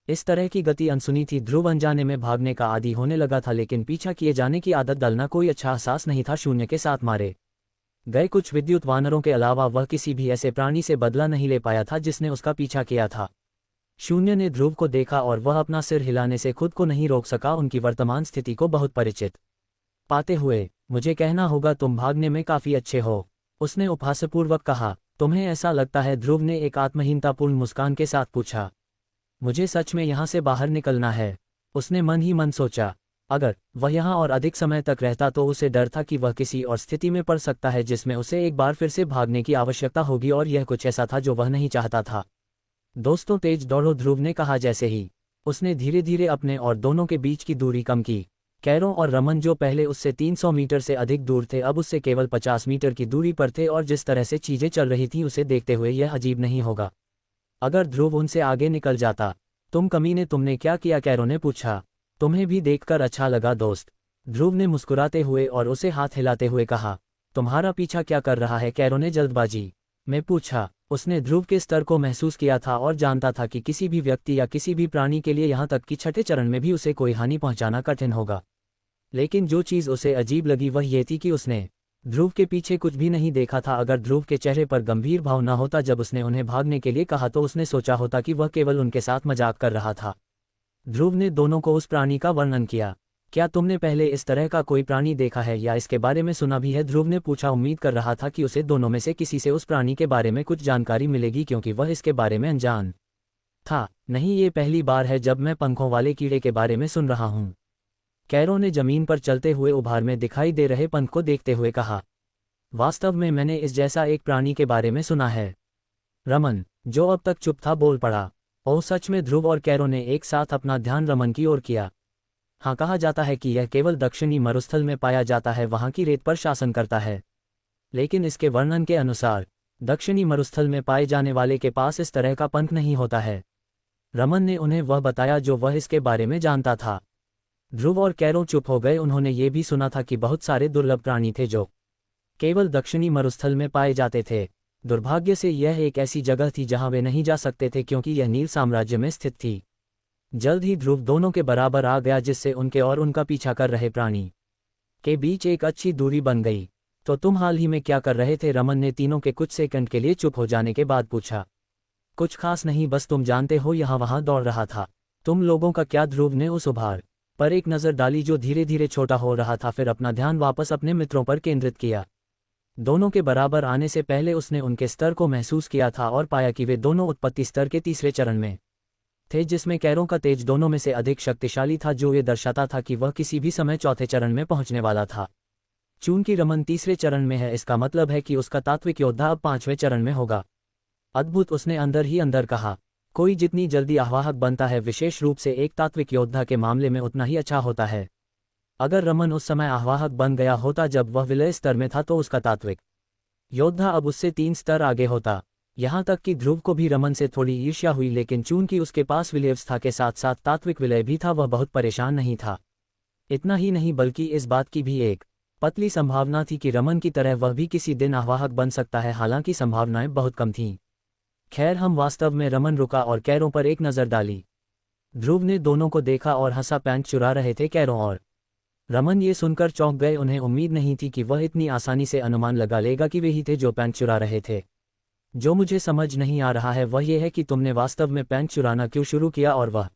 इस तरह की गति अनसुनी थी। ध्रुव अनजाने में भागने का आदी होने लगा था, लेकिन पीछा किए जाने की आदत डालना कोई अच्छा एहसास नहीं था। शून्य के साथ मारे गए कुछ विद्युत वानरों के अलावा वह किसी भी ऐसे प्राणी से बदला नहीं ले पाया था जिसने उसका पीछा किया था। शून्य ने ध्रुव को देखा और वह अपना सिर हिलाने से खुद को नहीं रोक सका, उनकी वर्तमान स्थिति को बहुत परिचित पाते हुए। मुझे कहना होगा तुम भागने में काफी अच्छे हो, उसने उपहासपूर्वक कहा। तुम्हें ऐसा लगता है? ध्रुव ने एक आत्महीनतापूर्ण मुस्कान के साथ पूछा। मुझे सच में यहाँ से बाहर निकलना है, उसने मन ही मन सोचा। अगर वह यहाँ और अधिक समय तक रहता तो उसे डर था कि वह किसी और स्थिति में पड़ सकता है जिसमें उसे एक बार फिर से भागने की आवश्यकता होगी, और यह कुछ ऐसा था जो वह नहीं चाहता था। दोस्तों तेज दौड़ो, ध्रुव ने कहा जैसे ही उसने धीरे धीरे अपने और दोनों के बीच की दूरी कम की। कैरो और रमन जो पहले उससे 300 मीटर से अधिक दूर थे अब उससे केवल 50 मीटर की दूरी पर थे, और जिस तरह से चीजें चल रही थीं उसे देखते हुए यह अजीब नहीं होगा अगर ध्रुव उनसे आगे निकल जाता। तुम कमीने, तुमने क्या किया? कैरो ने पूछा। तुम्हें भी देखकर अच्छा लगा दोस्त, ध्रुव ने मुस्कुराते हुए और उसे हाथ हिलाते हुए कहा। तुम्हारा पीछा क्या कर रहा है? कैरो ने जल्दबाजी में पूछा। उसने ध्रुव के स्तर को महसूस किया था और जानता था कि किसी भी व्यक्ति या किसी भी प्राणी के लिए यहाँ तक कि छठे चरण में भी उसे कोई हानि पहुंचाना कठिन होगा। लेकिन जो चीज़ उसे अजीब लगी वह ये थी कि उसने ध्रुव के पीछे कुछ भी नहीं देखा था। अगर ध्रुव के चेहरे पर गंभीर भाव न होता जब उसने उन्हें भागने के लिए कहा तो उसने सोचा होता कि वह केवल उनके साथ मजाक कर रहा था। ध्रुव ने दोनों को उस प्राणी का वर्णन किया। क्या तुमने पहले इस तरह का कोई प्राणी देखा है या इसके बारे में सुना भी है? ध्रुव ने पूछा। उम्मीद कर रहा था कि उसे दोनों में से किसी से उस प्राणी के बारे में कुछ जानकारी मिलेगी क्योंकि वह इसके बारे में अनजान था। नहीं, ये पहली बार है जब मैं पंखों वाले कीड़े के बारे में सुन रहा हूँ, कैरो ने जमीन पर चलते हुए उभार में दिखाई दे रहे पंख को देखते हुए कहा। वास्तव में मैंने इस जैसा एक प्राणी के बारे में सुना है। रमन, जो अब तक चुप था, बोल पड़ा। ओह सच में? ध्रुव और कैरो ने एक साथ अपना ध्यान रमन की ओर किया। हाँ, कहा जाता है कि यह केवल दक्षिणी मरुस्थल में पाया जाता है, वहाँ की रेत पर शासन करता है। लेकिन इसके वर्णन के अनुसार दक्षिणी मरुस्थल में पाए जाने वाले के पास इस तरह का पंख नहीं होता है। रमन ने उन्हें वह बताया जो वह इसके बारे में जानता था। ध्रुव और कैरो चुप हो गए। उन्होंने ये भी सुना था कि बहुत सारे दुर्लभ प्राणी थे जो केवल दक्षिणी मरुस्थल में पाए जाते थे। दुर्भाग्य से यह एक ऐसी जगह थी जहां वे नहीं जा सकते थे क्योंकि यह नील साम्राज्य में स्थित थी। जल्द ही ध्रुव दोनों के बराबर आ गया, जिससे उनके और उनका पीछा कर रहे प्राणी के बीच एक अच्छी दूरी बन गई। तो तुम हाल ही में क्या कर रहे थे? रमन ने तीनों के कुछ सेकंड के लिए चुप हो जाने के बाद पूछा। कुछ खास नहीं, बस तुम जानते हो, यहाँ वहाँ दौड़ रहा था। तुम लोगों का क्या? ध्रुव ने उस उभार पर एक नज़र डाली जो धीरे धीरे छोटा हो रहा था, फिर अपना ध्यान वापस अपने मित्रों पर केंद्रित किया। दोनों के बराबर आने से पहले उसने उनके स्तर को महसूस किया था और पाया कि वे दोनों उत्पत्ति स्तर के तीसरे चरण में थे, जिसमें कैरो का तेज दोनों में से अधिक शक्तिशाली था, जो ये दर्शाता था कि वह किसी भी समय चौथे चरण में पहुंचने वाला था। चूंकि रमन तीसरे चरण में है, इसका मतलब है कि उसका तात्विक योद्धा अब 5वें चरण में होगा। अद्भुत, उसने अंदर ही अंदर कहा। कोई जितनी जल्दी आवाहक बनता है, विशेष रूप से एक तात्विक योद्धा के मामले में, उतना ही अच्छा होता है। अगर रमन उस समय आवाहक बन गया होता जब वह विलय स्तर में था, तो उसका तात्विक योद्धा अब उससे 3 स्तर आगे होता। यहाँ तक कि ध्रुव को भी रमन से थोड़ी ईर्ष्या हुई, लेकिन चूंकि उसके पास विलयवस्था के साथ साथ तात्विक विलय भी था, वह बहुत परेशान नहीं था। इतना ही नहीं, बल्कि इस बात की भी एक पतली संभावना थी कि रमन की तरह वह भी किसी दिन आवाहक बन सकता है, हालांकि संभावनाएं बहुत कम थीं। खैर, हम वास्तव में रमन रुका और कैरों पर एक नज़र डाली। ध्रुव ने दोनों को देखा और हंसा। पैंट चुरा रहे थे कैरों और रमन ये सुनकर चौंक गए। उन्हें उम्मीद नहीं थी कि वह इतनी आसानी से अनुमान लगा लेगा कि वे ही थे जो पैंट चुरा रहे थे। जो मुझे समझ नहीं आ रहा है वह यह है कि तुमने वास्तव में पैंट चुराना क्यों शुरू किया, और वह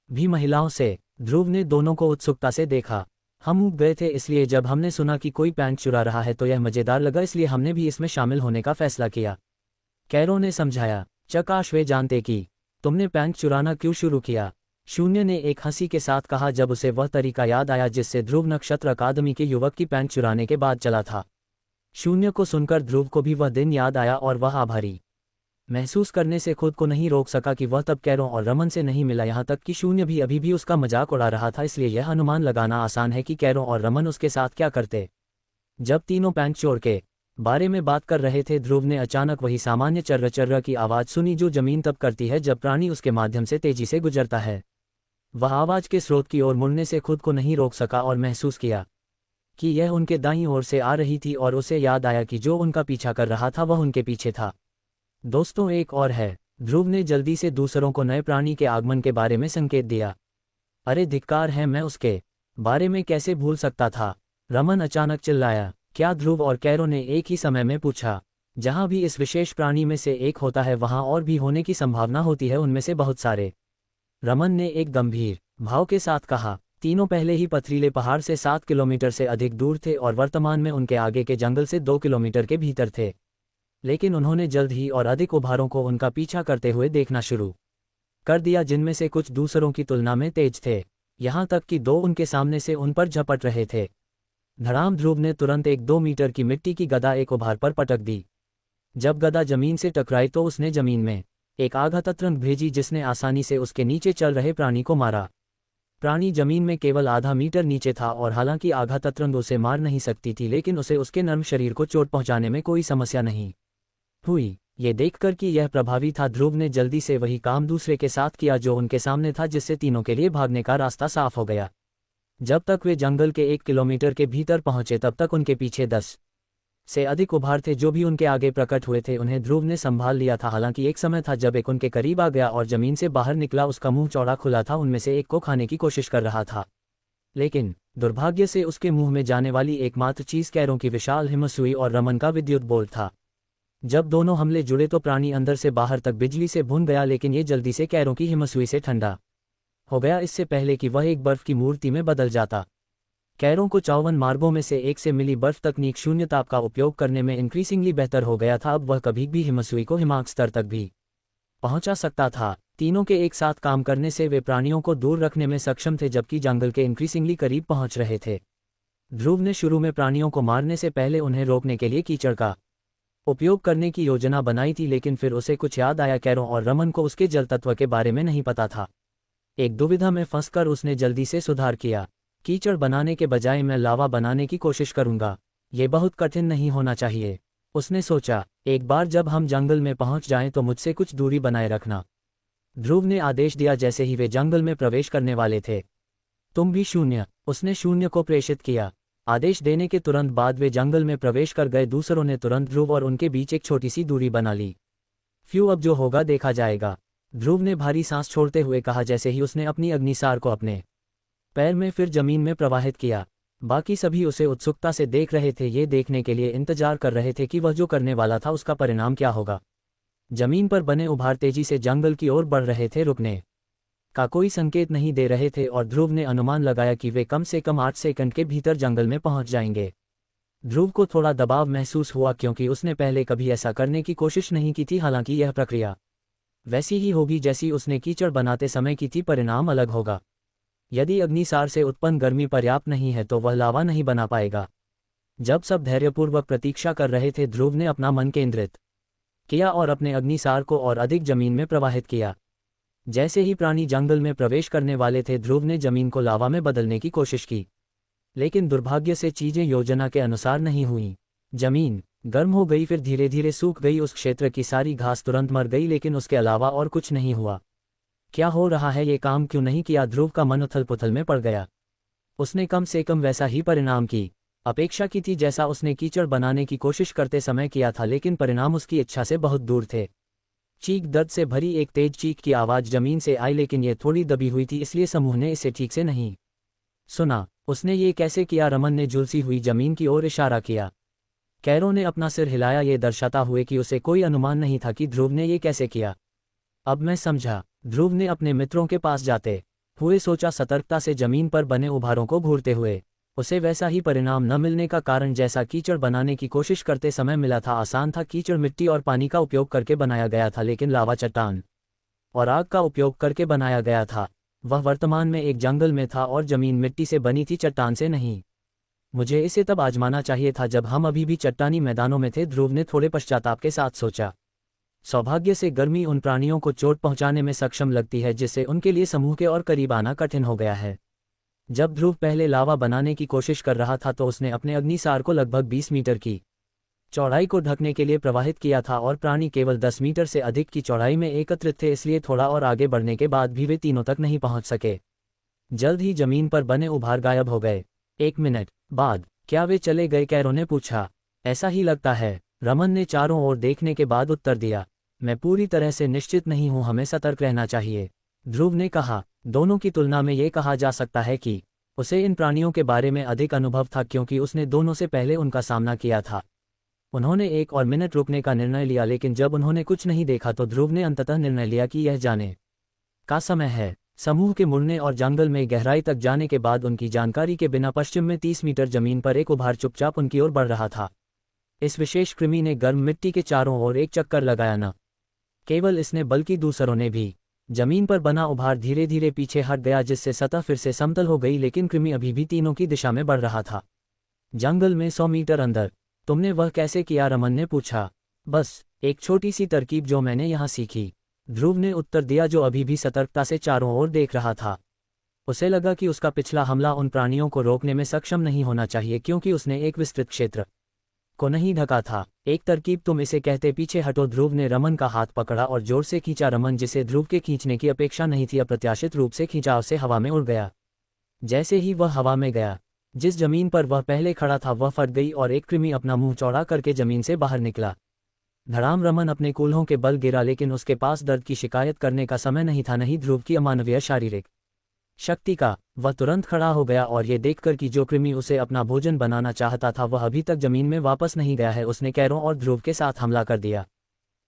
भी महिलाओं से। ध्रुव ने दोनों को उत्सुकता से देखा। हम ऊब गए थे, इसलिए जब हमने सुना कि कोई पैंट चुरा रहा है तो यह मज़ेदार लगा, इसलिए हमने भी इसमें शामिल होने का फैसला किया, कैरो ने समझाया। काश वे जानते कि तुमने पैंट चुराना क्यों शुरू किया, शून्य ने एक हंसी के साथ कहा जब उसे वह तरीका याद आया जिससे ध्रुव नक्षत्र अकादमी के युवक की पैंट चुराने के बाद चला था। शून्य को सुनकर ध्रुव को भी वह दिन याद आया और वह आभारी महसूस करने से खुद को नहीं रोक सका कि वह तब कैरों और रमन से नहीं मिला। यहाँ तक कि शून्य भी अभी भी उसका मजाक उड़ा रहा था, इसलिए यह अनुमान लगाना आसान है कि कैरों और रमन उसके साथ क्या करते। जब तीनों पैंट चोर के बारे में बात कर रहे थे, ध्रुव ने अचानक वही सामान्य चर्र चर्र की आवाज़ सुनी जो जमीन तब करती है जब प्राणी उसके माध्यम से तेजी से गुजरता है। वह आवाज़ के स्रोत की ओर मुड़ने से खुद को नहीं रोक सका और महसूस किया कि यह उनके दाईं ओर से आ रही थी, और उसे याद आया कि जो उनका पीछा कर रहा था वह उनके पीछे था। दोस्तों, एक और है, ध्रुव ने जल्दी से दूसरों को नए प्राणी के आगमन के बारे में संकेत दिया। अरे धिक्कार है, मैं उसके बारे में कैसे भूल सकता था, रमन अचानक चिल्लाया। क्या? ध्रुव और कैरो ने एक ही समय में पूछा। जहां भी इस विशेष प्राणी में से एक होता है वहां और भी होने की संभावना होती है, उनमें से बहुत सारे, रमन ने एक गंभीर भाव के साथ कहा। तीनों पहले ही पथरीले पहाड़ से 7 किलोमीटर से अधिक दूर थे और वर्तमान में उनके आगे के जंगल से 2 किलोमीटर के भीतर थे, लेकिन उन्होंने जल्द ही और अधिक उभारों को उनका पीछा करते हुए देखना शुरू कर दिया, जिनमें से कुछ दूसरों की तुलना में तेज थे, यहां तक कि 2 उनके सामने से उन पर झपट रहे थे। धड़ाम! ध्रुव ने तुरंत एक 2 मीटर की मिट्टी की गदा एक उभार पर पटक दी। जब गदा जमीन से टकराई तो उसने जमीन में एक आघात तरंग भेजी जिसने आसानी से उसके नीचे चल रहे प्राणी को मारा। प्राणी जमीन में केवल आधा मीटर नीचे था और हालांकि आघात तरंग उसे मार नहीं सकती थी, लेकिन उसे उसके नर्म शरीर को चोट पहुंचाने में कोई समस्या नहीं हुई। ये देखकर कि यह प्रभावी था, ध्रुव ने जल्दी से वही काम दूसरे के साथ किया जो उनके सामने था, जिससे तीनों के लिए भागने का रास्ता साफ हो गया। जब तक वे जंगल के 1 किलोमीटर के भीतर पहुंचे तब तक उनके पीछे 10 से अधिक उभार थे। जो भी उनके आगे प्रकट हुए थे उन्हें ध्रुव ने संभाल लिया था। हालांकि एक समय था जब एक उनके करीब आ गया और जमीन से बाहर निकला। उसका मुंह चौड़ा खुला था, उनमें से एक को खाने की कोशिश कर रहा था, लेकिन दुर्भाग्य से उसके मुंह में जाने वाली एकमात्र चीज कैरों की विशाल हिमसुई और रमन का विद्युत बोल्ट था। जब दोनों हमले जुड़े तो प्राणी अंदर से बाहर तक बिजली से भुन गया, लेकिन ये जल्दी से कैरों की हिमसुई से ठंडा हो गया, इससे पहले कि वह एक बर्फ की मूर्ति में बदल जाता। कैरों को 54 मार्गों में से एक से मिली बर्फ तकनीक शून्य ताप का उपयोग करने में इंक्रीसिंगली बेहतर हो गया था। अब वह कभी भी हिमसुई को हिमांक स्तर तक भी पहुंचा सकता था। तीनों के एक साथ काम करने से वे प्राणियों को दूर रखने में सक्षम थे, जबकि जंगल के इंक्रीसिंगली करीब पहुंच रहे थे। ध्रुव ने शुरू में प्राणियों को मारने से पहले उन्हें रोकने के लिए कीचड़ का उपयोग करने की योजना बनाई थी, लेकिन फिर उसे कुछ याद आया। कैरों और रमन को उसके जल तत्व के बारे में नहीं पता था। एक दुविधा में फंसकर उसने जल्दी से सुधार किया। कीचड़ बनाने के बजाय मैं लावा बनाने की कोशिश करूंगा, ये बहुत कठिन नहीं होना चाहिए, उसने सोचा। एक बार जब हम जंगल में पहुंच जाएं तो मुझसे कुछ दूरी बनाए रखना, ध्रुव ने आदेश दिया जैसे ही वे जंगल में प्रवेश करने वाले थे। तुम भी शून्य, उसने शून्य को प्रेषित किया। आदेश देने के तुरंत बाद वे जंगल में प्रवेश कर गए। दूसरों ने तुरंत ध्रुव और उनके बीच एक छोटी सी दूरी बना ली। फ्यू, अब जो होगा देखा जाएगा, ध्रुव ने भारी सांस छोड़ते हुए कहा जैसे ही उसने अपनी अग्निसार को अपने पैर में फिर जमीन में प्रवाहित किया। बाकी सभी उसे उत्सुकता से देख रहे थे, ये देखने के लिए इंतजार कर रहे थे कि वह जो करने वाला था उसका परिणाम क्या होगा। जमीन पर बने उभार तेजी से जंगल की ओर बढ़ रहे थे, रुकने का कोई संकेत नहीं दे रहे थे और ध्रुव ने अनुमान लगाया कि वे कम से कम 8 सेकंड के भीतर जंगल में पहुंच जाएंगे। ध्रुव को थोड़ा दबाव महसूस हुआ क्योंकि उसने पहले कभी ऐसा करने की कोशिश नहीं की थी। हालांकि यह प्रक्रिया वैसी ही होगी जैसी उसने कीचड़ बनाते समय की थी, परिणाम अलग होगा। यदि अग्निसार से उत्पन्न गर्मी पर्याप्त नहीं है तो वह लावा नहीं बना पाएगा। जब सब धैर्यपूर्वक प्रतीक्षा कर रहे थे, ध्रुव ने अपना मन केंद्रित किया और अपने अग्निसार को और अधिक जमीन में प्रवाहित किया। जैसे ही प्राणी जंगल में प्रवेश करने वाले थे, ध्रुव ने जमीन को लावा में बदलने की कोशिश की, लेकिन दुर्भाग्य से चीजें योजना के अनुसार नहीं हुईं। जमीन गर्म हो गई, फिर धीरे धीरे सूख गई। उस क्षेत्र की सारी घास तुरंत मर गई, लेकिन उसके अलावा और कुछ नहीं हुआ। क्या हो रहा है, ये काम क्यों नहीं किया? ध्रुव का मन उथल पुथल में पड़ गया। उसने कम से कम वैसा ही परिणाम की अपेक्षा की थी जैसा उसने कीचड़ बनाने की कोशिश करते समय किया था, लेकिन परिणाम उसकी इच्छा से बहुत दूर थे। चीख दर्द से भरी एक तेज चीख की आवाज जमीन से आई, लेकिन यह थोड़ी दबी हुई थी, इसलिए समूह ने इसे ठीक से नहीं सुना। उसने ये कैसे किया? रमन ने झुलसी हुई जमीन की ओर इशारा किया। कैरो ने अपना सिर हिलाया, ये दर्शाता हुए कि उसे कोई अनुमान नहीं था कि ध्रुव ने ये कैसे किया। अब मैं समझा, ध्रुव ने अपने मित्रों के पास जाते हुए सोचा, सतर्कता से जमीन पर बने उभारों को घूरते हुए। उसे वैसा ही परिणाम न मिलने का कारण जैसा कीचड़ बनाने की कोशिश करते समय मिला था। आसान था, कीचड़ मिट्टी और पानी का उपयोग करके बनाया गया था, लेकिन लावा चट्टान और आग का उपयोग करके बनाया गया था। वह वर्तमान में एक जंगल में था और जमीन मिट्टी से बनी थी, चट्टान से नहीं। मुझे इसे तब आजमाना चाहिए था जब हम अभी भी चट्टानी मैदानों में थे, ध्रुव ने थोड़े पश्चाताप के साथ सोचा। सौभाग्य से गर्मी उन प्राणियों को चोट पहुंचाने में सक्षम लगती है जिससे उनके लिए समूह के और करीब आना कठिन हो गया है। जब ध्रुव पहले लावा बनाने की कोशिश कर रहा था तो उसने अपने अग्निसार को लगभग 20 मीटर की चौड़ाई को ढकने के लिए प्रवाहित किया था और प्राणी केवल 10 मीटर से अधिक की चौड़ाई में एकत्रित थे, इसलिए थोड़ा और आगे बढ़ने के बाद भी वे तीनों तक नहीं पहुंच सके। जल्द ही जमीन पर बने उभार गायब हो गए। 1 मिनट बाद क्या वे चले गए? कैरो ने पूछा। ऐसा ही लगता है, रमन ने चारों ओर देखने के बाद उत्तर दिया। मैं पूरी तरह से निश्चित नहीं हूं, हमें सतर्क रहना चाहिए। ध्रुव ने कहा। दोनों की तुलना में ये कहा जा सकता है कि उसे इन प्राणियों के बारे में अधिक अनुभव था, क्योंकि उसने दोनों से पहले उनका सामना किया था। उन्होंने 1 और रुकने का निर्णय लिया, लेकिन जब उन्होंने कुछ नहीं देखा तो ध्रुव ने अंततः निर्णय लिया कि यह जाने का समय है। समूह के मुड़ने और जंगल में गहराई तक जाने के बाद उनकी जानकारी के बिना पश्चिम में 30 मीटर जमीन पर एक उभार चुपचाप उनकी ओर बढ़ रहा था। इस विशेष कृमि ने गर्म मिट्टी के चारों ओर एक चक्कर लगाया। न केवल इसने बल्कि दूसरों ने भी। जमीन पर बना उभार धीरे धीरे पीछे हट गया, जिससे सतह फिर से समतल हो गई, लेकिन कृमि अभी भी तीनों की दिशा में बढ़ रहा था। जंगल में 100 मीटर अंदर। तुमने वह कैसे किया? रमन ने पूछा। बस एक छोटी सी तरकीब जो मैंने यहाँ सीखी, ध्रुव ने उत्तर दिया, जो अभी भी सतर्कता से चारों ओर देख रहा था। उसे लगा कि उसका पिछला हमला उन प्राणियों को रोकने में सक्षम नहीं होना चाहिए, क्योंकि उसने एक विस्तृत क्षेत्र को नहीं ढका था। एक तरकीब, तुम इसे कहते पीछे हटो। ध्रुव ने रमन का हाथ पकड़ा और जोर से खींचा। रमन, जिसे ध्रुव के खींचने की अपेक्षा नहीं थी, अप्रत्याशित रूप से खिंचाव से हवा में उड़ गया। जैसे ही वह हवा में गया, जिस जमीन पर वह पहले खड़ा था वह फट गई और एक कृमि अपना मुंह चौड़ा करके जमीन से बाहर निकला। धड़ाम। रमन अपने कूल्हों के बल गिरा, लेकिन उसके पास दर्द की शिकायत करने का समय नहीं था, नहीं ध्रुव की अमानवीय शारीरिक शक्ति का। वह तुरंत खड़ा हो गया और ये देखकर कि जो कृमि उसे अपना भोजन बनाना चाहता था वह अभी तक जमीन में वापस नहीं गया है, उसने कैरों और ध्रुव के साथ हमला कर दिया।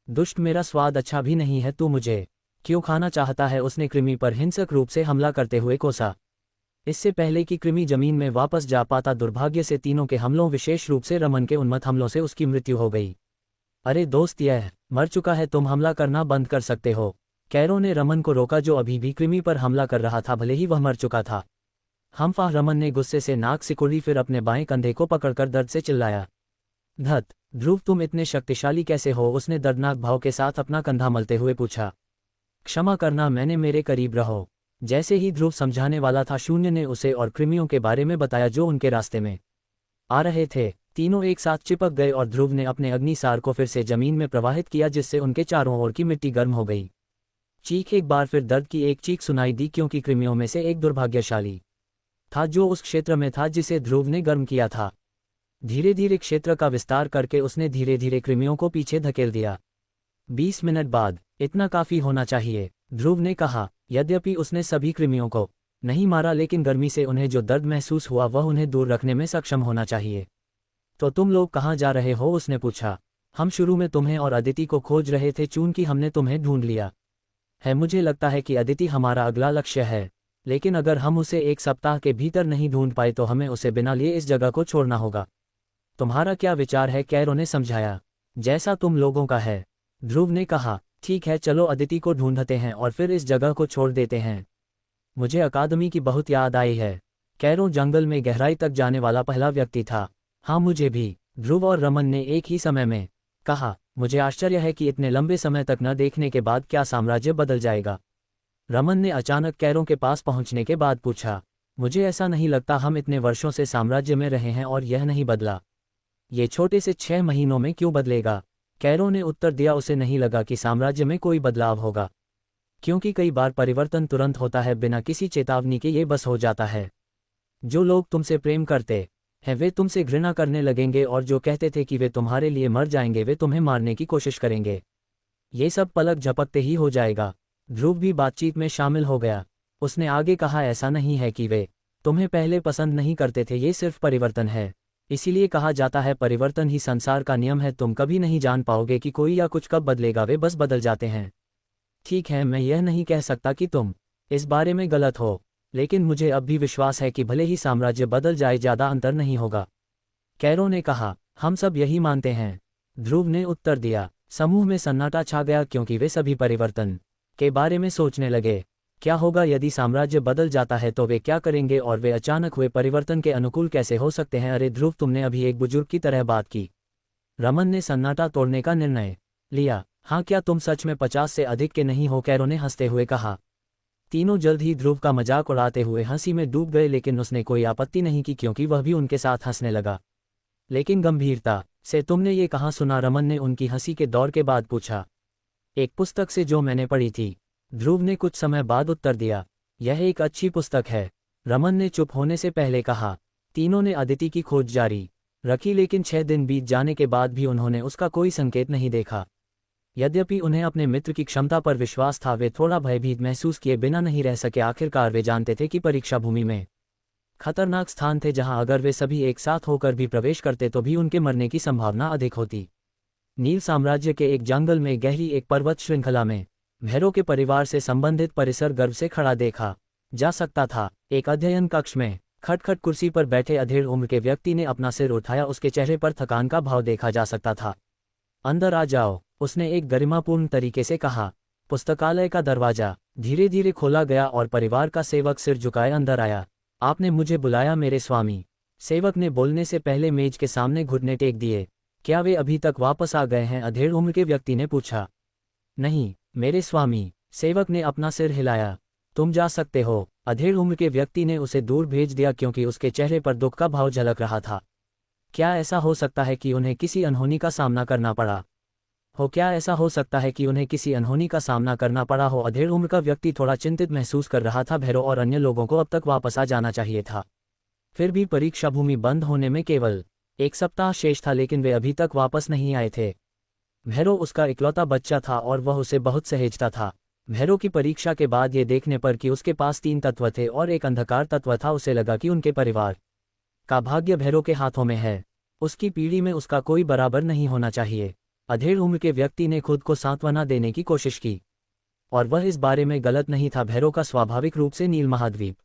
दुष्ट, मेरा स्वाद अच्छा भी नहीं है, तू मुझे क्यों खाना चाहता है? उसने कृमि पर हिंसक रूप से हमला करते हुए कोसा। इससे पहले कि कृमि जमीन में वापस जा पाता, दुर्भाग्य से तीनों के हमलों, विशेष रूप से रमन के उन्मत्त हमलों से उसकी मृत्यु हो गई। अरे दोस्त, यह मर चुका है, तुम हमला करना बंद कर सकते हो। कैरों ने रमन को रोका, जो अभी भी कृमि पर हमला कर रहा था, भले ही वह मर चुका था। हमफा। रमन ने गुस्से से नाक सिकुड़ी, फिर अपने बाएं कंधे को पकड़कर दर्द से चिल्लाया। धत, ध्रुव तुम इतने शक्तिशाली कैसे हो? उसने दर्दनाक भाव के साथ अपना कंधा मलते हुए पूछा। क्षमा करना, मैंने मेरे करीब रहो। जैसे ही ध्रुव समझाने वाला था, शून्य ने उसे और कृमियों के बारे में बताया जो उनके रास्ते में आ रहे थे। तीनों एक साथ चिपक गए और ध्रुव ने अपने अग्निसार को फिर से जमीन में प्रवाहित किया, जिससे उनके चारों ओर की मिट्टी गर्म हो गई। चीख। एक बार फिर दर्द की एक चीख सुनाई दी, क्योंकि कृमियों में से एक दुर्भाग्यशाली था जो उस क्षेत्र में था जिसे ध्रुव ने गर्म किया था। धीरे धीरे क्षेत्र का विस्तार करके उसने धीरे धीरे कृमियों को पीछे धकेल दिया। 20 मिनट बाद। इतना काफी होना चाहिए, ध्रुव ने कहा। यद्यपि उसने सभी कृमियों को नहीं मारा, लेकिन गर्मी से उन्हें जो दर्द महसूस हुआ वह उन्हें दूर रखने में सक्षम होना चाहिए। तो तुम लोग कहाँ जा रहे हो? उसने पूछा। हम शुरू में तुम्हें और अदिति को खोज रहे थे, चूंकि हमने तुम्हें ढूंढ लिया है। मुझे लगता है कि अदिति हमारा अगला लक्ष्य है, लेकिन अगर हम उसे 1 सप्ताह के भीतर नहीं ढूंढ पाए तो हमें उसे बिना लिए इस जगह को छोड़ना होगा। तुम्हारा क्या विचार है? कैरो ने समझाया। जैसा तुम लोगों का है, ध्रुव ने कहा। ठीक है, चलो अदिति को ढूंढते हैं और फिर इस जगह को छोड़ देते हैं। मुझे अकादमी की बहुत याद आई है। कैरो जंगल में गहराई तक जाने वाला पहला व्यक्ति था। हाँ, मुझे भी, ध्रुव और रमन ने एक ही समय में कहा। मुझे आश्चर्य है कि इतने लंबे समय तक न देखने के बाद क्या साम्राज्य बदल जाएगा? रमन ने अचानक कैरों के पास पहुंचने के बाद पूछा। मुझे ऐसा नहीं लगता, हम इतने वर्षों से साम्राज्य में रहे हैं और यह नहीं बदला। ये छोटे से 6 महीनों में क्यों बदलेगा? कैरों ने उत्तर दिया। उसे नहीं लगा कि साम्राज्य में कोई बदलाव होगा, क्योंकि कई बार परिवर्तन तुरंत होता है, बिना किसी चेतावनी के ये बस हो जाता है। जो लोग तुमसे प्रेम करते हैं वे तुमसे घृणा करने लगेंगे, और जो कहते थे कि वे तुम्हारे लिए मर जाएंगे वे तुम्हें मारने की कोशिश करेंगे। ये सब पलक झपकते ही हो जाएगा। ध्रुव भी बातचीत में शामिल हो गया। उसने आगे कहा, ऐसा नहीं है कि वे तुम्हें पहले पसंद नहीं करते थे, ये सिर्फ परिवर्तन है। इसीलिए कहा जाता है परिवर्तन ही संसार का नियम है। तुम कभी नहीं जान पाओगे कि कोई या कुछ कब बदलेगा, वे बस बदल जाते हैं। ठीक है, मैं यह नहीं कह सकता कि तुम इस बारे में गलत हो, लेकिन मुझे अब भी विश्वास है कि भले ही साम्राज्य बदल जाए, ज्यादा अंतर नहीं होगा। कैरो ने कहा। हम सब यही मानते हैं, ध्रुव ने उत्तर दिया। समूह में सन्नाटा छा गया, क्योंकि वे सभी परिवर्तन के बारे में सोचने लगे। क्या होगा यदि साम्राज्य बदल जाता है? तो वे क्या करेंगे, और वे अचानक हुए परिवर्तन के अनुकूल कैसे हो सकते हैं? अरे ध्रुव, तुमने अभी एक बुजुर्ग की तरह बात की। रमन ने सन्नाटा तोड़ने का निर्णय लिया। हाँ, क्या तुम सच में 50 से अधिक के नहीं हो? कैरो ने हंसते हुए कहा। तीनों जल्द ही ध्रुव का मजाक उड़ाते हुए हंसी में डूब गए, लेकिन उसने कोई आपत्ति नहीं की, क्योंकि वह भी उनके साथ हंसने लगा। लेकिन गंभीरता से, तुमने ये कहाँ सुना? रमन ने उनकी हंसी के दौर के बाद पूछा। एक पुस्तक से जो मैंने पढ़ी थी, ध्रुव ने कुछ समय बाद उत्तर दिया। यह एक अच्छी पुस्तक है, रमन ने चुप होने से पहले कहा। तीनों ने अदिति की खोज जारी रखी, लेकिन 6 दिन बीत जाने के बाद भी उन्होंने उसका कोई संकेत नहीं देखा। यद्यपि उन्हें अपने मित्र की क्षमता पर विश्वास था, वे थोड़ा भयभीत महसूस किए बिना नहीं रह सके। आखिरकार वे जानते थे कि परीक्षा भूमि में खतरनाक स्थान थे जहां अगर वे सभी एक साथ होकर भी प्रवेश करते तो भी उनके मरने की संभावना अधिक होती। नील साम्राज्य के एक जंगल में गहरी एक पर्वत श्रृंखला में भैरव के परिवार से संबंधित परिसर गर्व से खड़ा देखा जा सकता था। एक अध्ययन कक्ष में खटखट कुर्सी पर बैठे अधेड़ उम्र के व्यक्ति ने अपना सिर उठाया। उसके चेहरे पर थकान का भाव देखा जा सकता था। अंदर आ जाओ, उसने एक गरिमापूर्ण तरीके से कहा। पुस्तकालय का दरवाजा धीरे धीरे खोला गया और परिवार का सेवक सिर झुकाए अंदर आया। आपने मुझे बुलाया मेरे स्वामी? सेवक ने बोलने से पहले मेज के सामने घुटने टेक दिए। क्या वे अभी तक वापस आ गए हैं? अधेड़ उम्र के व्यक्ति ने पूछा। नहीं मेरे स्वामी, सेवक ने अपना सिर हिलाया। तुम जा सकते हो। अधेड़ उम्र के व्यक्ति ने उसे दूर भेज दिया क्योंकि उसके चेहरे पर दुख का भाव झलक रहा था। क्या ऐसा हो सकता है कि उन्हें किसी अनहोनी का सामना करना पड़ा हो? क्या ऐसा हो सकता है कि उन्हें किसी अनहोनी का सामना करना पड़ा हो? अधेड़ उम्र का व्यक्ति थोड़ा चिंतित महसूस कर रहा था। भैरव और अन्य लोगों को अब तक वापस आ जाना चाहिए था। फिर भी परीक्षा भूमि बंद होने में केवल एक सप्ताह शेष था, लेकिन वे अभी तक वापस नहीं आए थे। भैरव उसका इकलौता बच्चा था और वह उसे बहुत सहेजता था। भैरव की परीक्षा के बाद ये देखने पर कि उसके पास 3 तत्व थे और एक अंधकार तत्व था, उसे लगा कि उनके परिवार का भाग्य भैरव के हाथों में है। उसकी पीढ़ी में उसका कोई बराबर नहीं होना चाहिए। अधेड़ उम्र के व्यक्ति ने खुद को सांत्वना देने की कोशिश की और वह इस बारे में गलत नहीं था। भैरव का स्वाभाविक रूप से नील महाद्वीप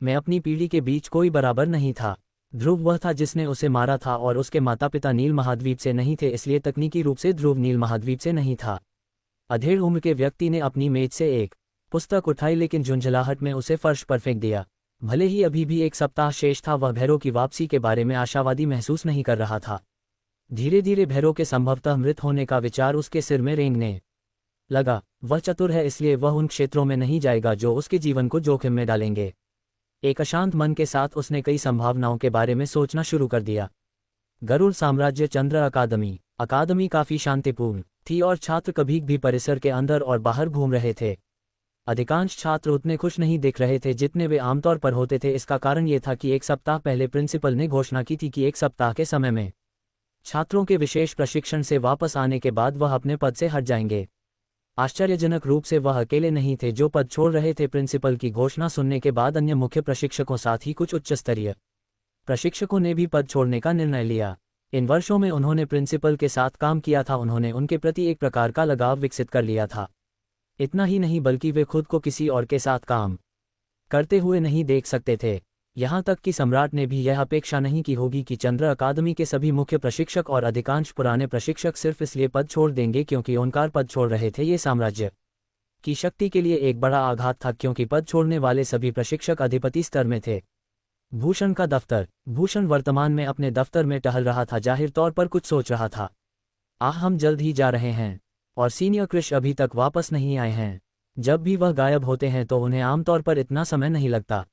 में अपनी पीढ़ी के बीच कोई बराबर नहीं था। ध्रुव वह था जिसने उसे मारा था और उसके माता पिता नील महाद्वीप से नहीं थे, इसलिए तकनीकी रूप से ध्रुव नील महाद्वीप से नहीं था। अधेड़ उम्र के व्यक्ति ने अपनी मेज से एक पुस्तक उठाई, लेकिन झुंझलाहट में उसे फर्श पर फेंक दिया। भले ही अभी भी एक सप्ताह शेष था, वह भैरव की वापसी के बारे में आशावादी महसूस नहीं कर रहा था। धीरे धीरे भैरव के संभवतः मृत होने का विचार उसके सिर में रेंगने लगा। वह चतुर है, इसलिए वह उन क्षेत्रों में नहीं जाएगा जो उसके जीवन को जोखिम में डालेंगे। एक अशांत मन के साथ उसने कई संभावनाओं के बारे में सोचना शुरू कर दिया। गरुड़ साम्राज्य चंद्र अकादमी काफी शांतिपूर्ण थी और छात्र कभी भी परिसर के अंदर और बाहर घूम रहे थे। अधिकांश छात्र उतने खुश नहीं दिख रहे थे जितने वे आमतौर पर होते थे। इसका कारण ये था कि एक सप्ताह पहले प्रिंसिपल ने घोषणा की थी कि एक सप्ताह के समय में छात्रों के विशेष प्रशिक्षण से वापस आने के बाद वह अपने पद से हट जाएंगे। आश्चर्यजनक रूप से वह अकेले नहीं थे जो पद छोड़ रहे थे। प्रिंसिपल की घोषणा सुनने के बाद अन्य मुख्य प्रशिक्षकों साथ ही कुछ उच्चस्तरीय प्रशिक्षकों ने भी पद छोड़ने का निर्णय लिया। इन वर्षों में उन्होंने प्रिंसिपल के साथ काम किया था, उन्होंने उनके प्रति एक प्रकार का लगाव विकसित कर लिया था। इतना ही नहीं बल्कि वे खुद को किसी और के साथ काम करते हुए नहीं देख सकते थे। यहाँ तक कि सम्राट ने भी यह अपेक्षा नहीं की होगी कि चंद्र अकादमी के सभी मुख्य प्रशिक्षक और अधिकांश पुराने प्रशिक्षक सिर्फ इसलिए पद छोड़ देंगे क्योंकि ओंकार पद छोड़ रहे थे। ये साम्राज्य की शक्ति के लिए एक बड़ा आघात था, क्योंकि पद छोड़ने वाले सभी प्रशिक्षक अधिपति स्तर में थे। भूषण का दफ्तर। भूषण वर्तमान में अपने दफ्तर में टहल रहा था, जाहिर तौर पर कुछ सोच रहा था। हम जल्द ही जा रहे हैं और सीनियर कृष अभी तक वापस नहीं आए हैं। जब भी वह गायब होते हैं तो उन्हें आमतौर पर इतना समय नहीं लगता।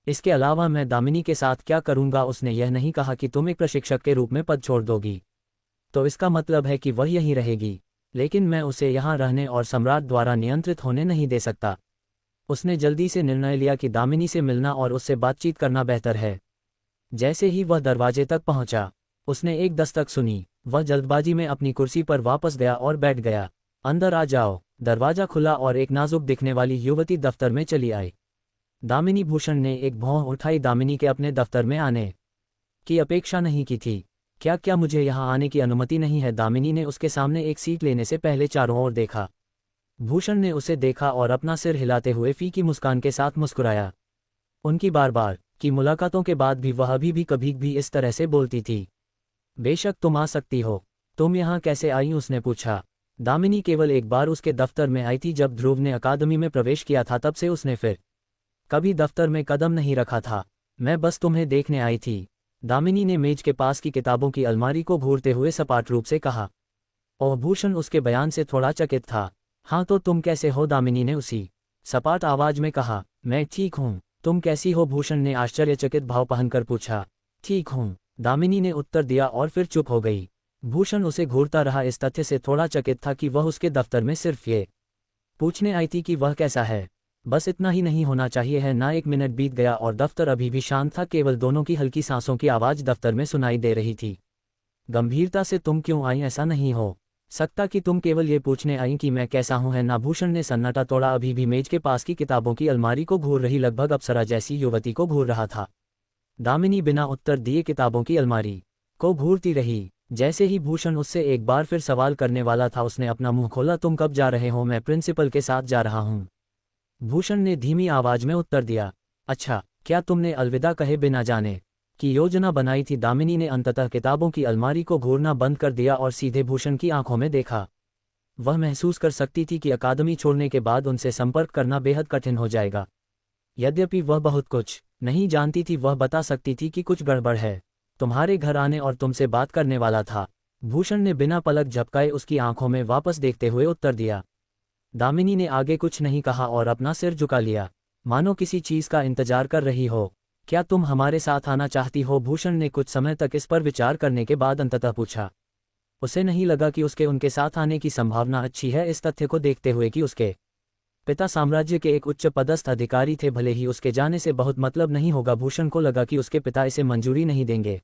इसके अलावा मैं दामिनी के साथ क्या करूंगा? उसने यह नहीं कहा कि तुम एक प्रशिक्षक के रूप में पद छोड़ दोगी, तो इसका मतलब है कि वह यहीं रहेगी, लेकिन मैं उसे यहाँ रहने और सम्राट द्वारा नियंत्रित होने नहीं दे सकता। उसने जल्दी से निर्णय लिया कि दामिनी से मिलना और उससे बातचीत करना बेहतर है। जैसे ही वह दरवाजे तक पहुंचा, उसने एक दस्तक सुनी। वह जल्दबाजी में अपनी कुर्सी पर वापस गया और बैठ गया। अंदर आ जाओ। दरवाजा खुला और एक नाजुक दिखने वाली युवती दफ्तर में चली आई। दामिनी। भूषण ने एक भौं उठाई। दामिनी के अपने दफ्तर में आने की अपेक्षा नहीं की थी। क्या मुझे यहाँ आने की अनुमति नहीं है? दामिनी ने उसके सामने एक सीट लेने से पहले चारों ओर देखा। भूषण ने उसे देखा और अपना सिर हिलाते हुए फीकी मुस्कान के साथ मुस्कुराया। उनकी बार बार की मुलाकातों के बाद भी वह अभी भी कभी भी इस तरह से बोलती थी। बेशक तुम आ सकती हो। तुम यहाँ कैसे आई? उसने पूछा। दामिनी केवल एक बार उसके दफ्तर में आई थी जब ध्रुव ने अकादमी में प्रवेश किया था, तब से उसने फिर कभी दफ्तर में कदम नहीं रखा था। मैं बस तुम्हें देखने आई थी। दामिनी ने मेज के पास की किताबों की अलमारी को घूरते हुए सपाट रूप से कहा। और भूषण उसके बयान से थोड़ा चकित था। हाँ तो तुम कैसे हो? दामिनी ने उसी सपाट आवाज में कहा। मैं ठीक हूँ। तुम कैसी हो? भूषण ने आश्चर्यचकित भाव पहनकर पूछा। ठीक हूँ, दामिनी ने उत्तर दिया और फिर चुप हो गई। भूषण उसे घूरता रहा, इस तथ्य से थोड़ा चकित था कि वह उसके दफ्तर में सिर्फ ये पूछने आई थी कि वह कैसा है। बस इतना ही नहीं होना चाहिए है ना? 1 मिनट बीत गया और दफ्तर अभी भी शांत था। केवल दोनों की हल्की सांसों की आवाज दफ्तर में सुनाई दे रही थी। गंभीरता से तुम क्यों आई? ऐसा नहीं हो सकता कि तुम केवल ये पूछने आई कि मैं कैसा हूं है ना। भूषण ने सन्नाटा तोड़ा, अभी भी मेज के पास की किताबों की अलमारी को घूर रही लगभग अप्सरा जैसी युवती को घूर रहा था। दामिनी बिना उत्तर दिए किताबों की अलमारी को घूरती रही। जैसे ही भूषण उससे एक बार फिर सवाल करने वाला था, उसने अपना मुंह खोला। तुम कब जा रहे हो? मैं प्रिंसिपल के साथ जा रहा हूं। भूषण ने धीमी आवाज में उत्तर दिया। अच्छा, क्या तुमने अलविदा कहे बिना जाने की योजना बनाई थी? दामिनी ने अंततः किताबों की अलमारी को घूरना बंद कर दिया और सीधे भूषण की आंखों में देखा। वह महसूस कर सकती थी कि अकादमी छोड़ने के बाद उनसे संपर्क करना बेहद कठिन हो जाएगा। यद्यपि वह बहुत कुछ नहीं जानती थी, वह बता सकती थी कि कुछ गड़बड़ है। तुम्हारे घर आने और तुमसे बात करने वाला था। भूषण ने बिना पलक झपकाए उसकी आंखों में वापस देखते हुए उत्तर दिया। दामिनी ने आगे कुछ नहीं कहा और अपना सिर झुका लिया, मानो किसी चीज का इंतजार कर रही हो। क्या तुम हमारे साथ आना चाहती हो? भूषण ने कुछ समय तक इस पर विचार करने के बाद अंततः पूछा। उसे नहीं लगा कि उसके उनके साथ आने की संभावना अच्छी है, इस तथ्य को देखते हुए कि उसके पिता साम्राज्य के एक उच्च पदस्थ अधिकारी थे। भले ही उसके जाने से बहुत मतलब नहीं होगा, भूषण को लगा कि उसके पिता इसे मंजूरी नहीं देंगे।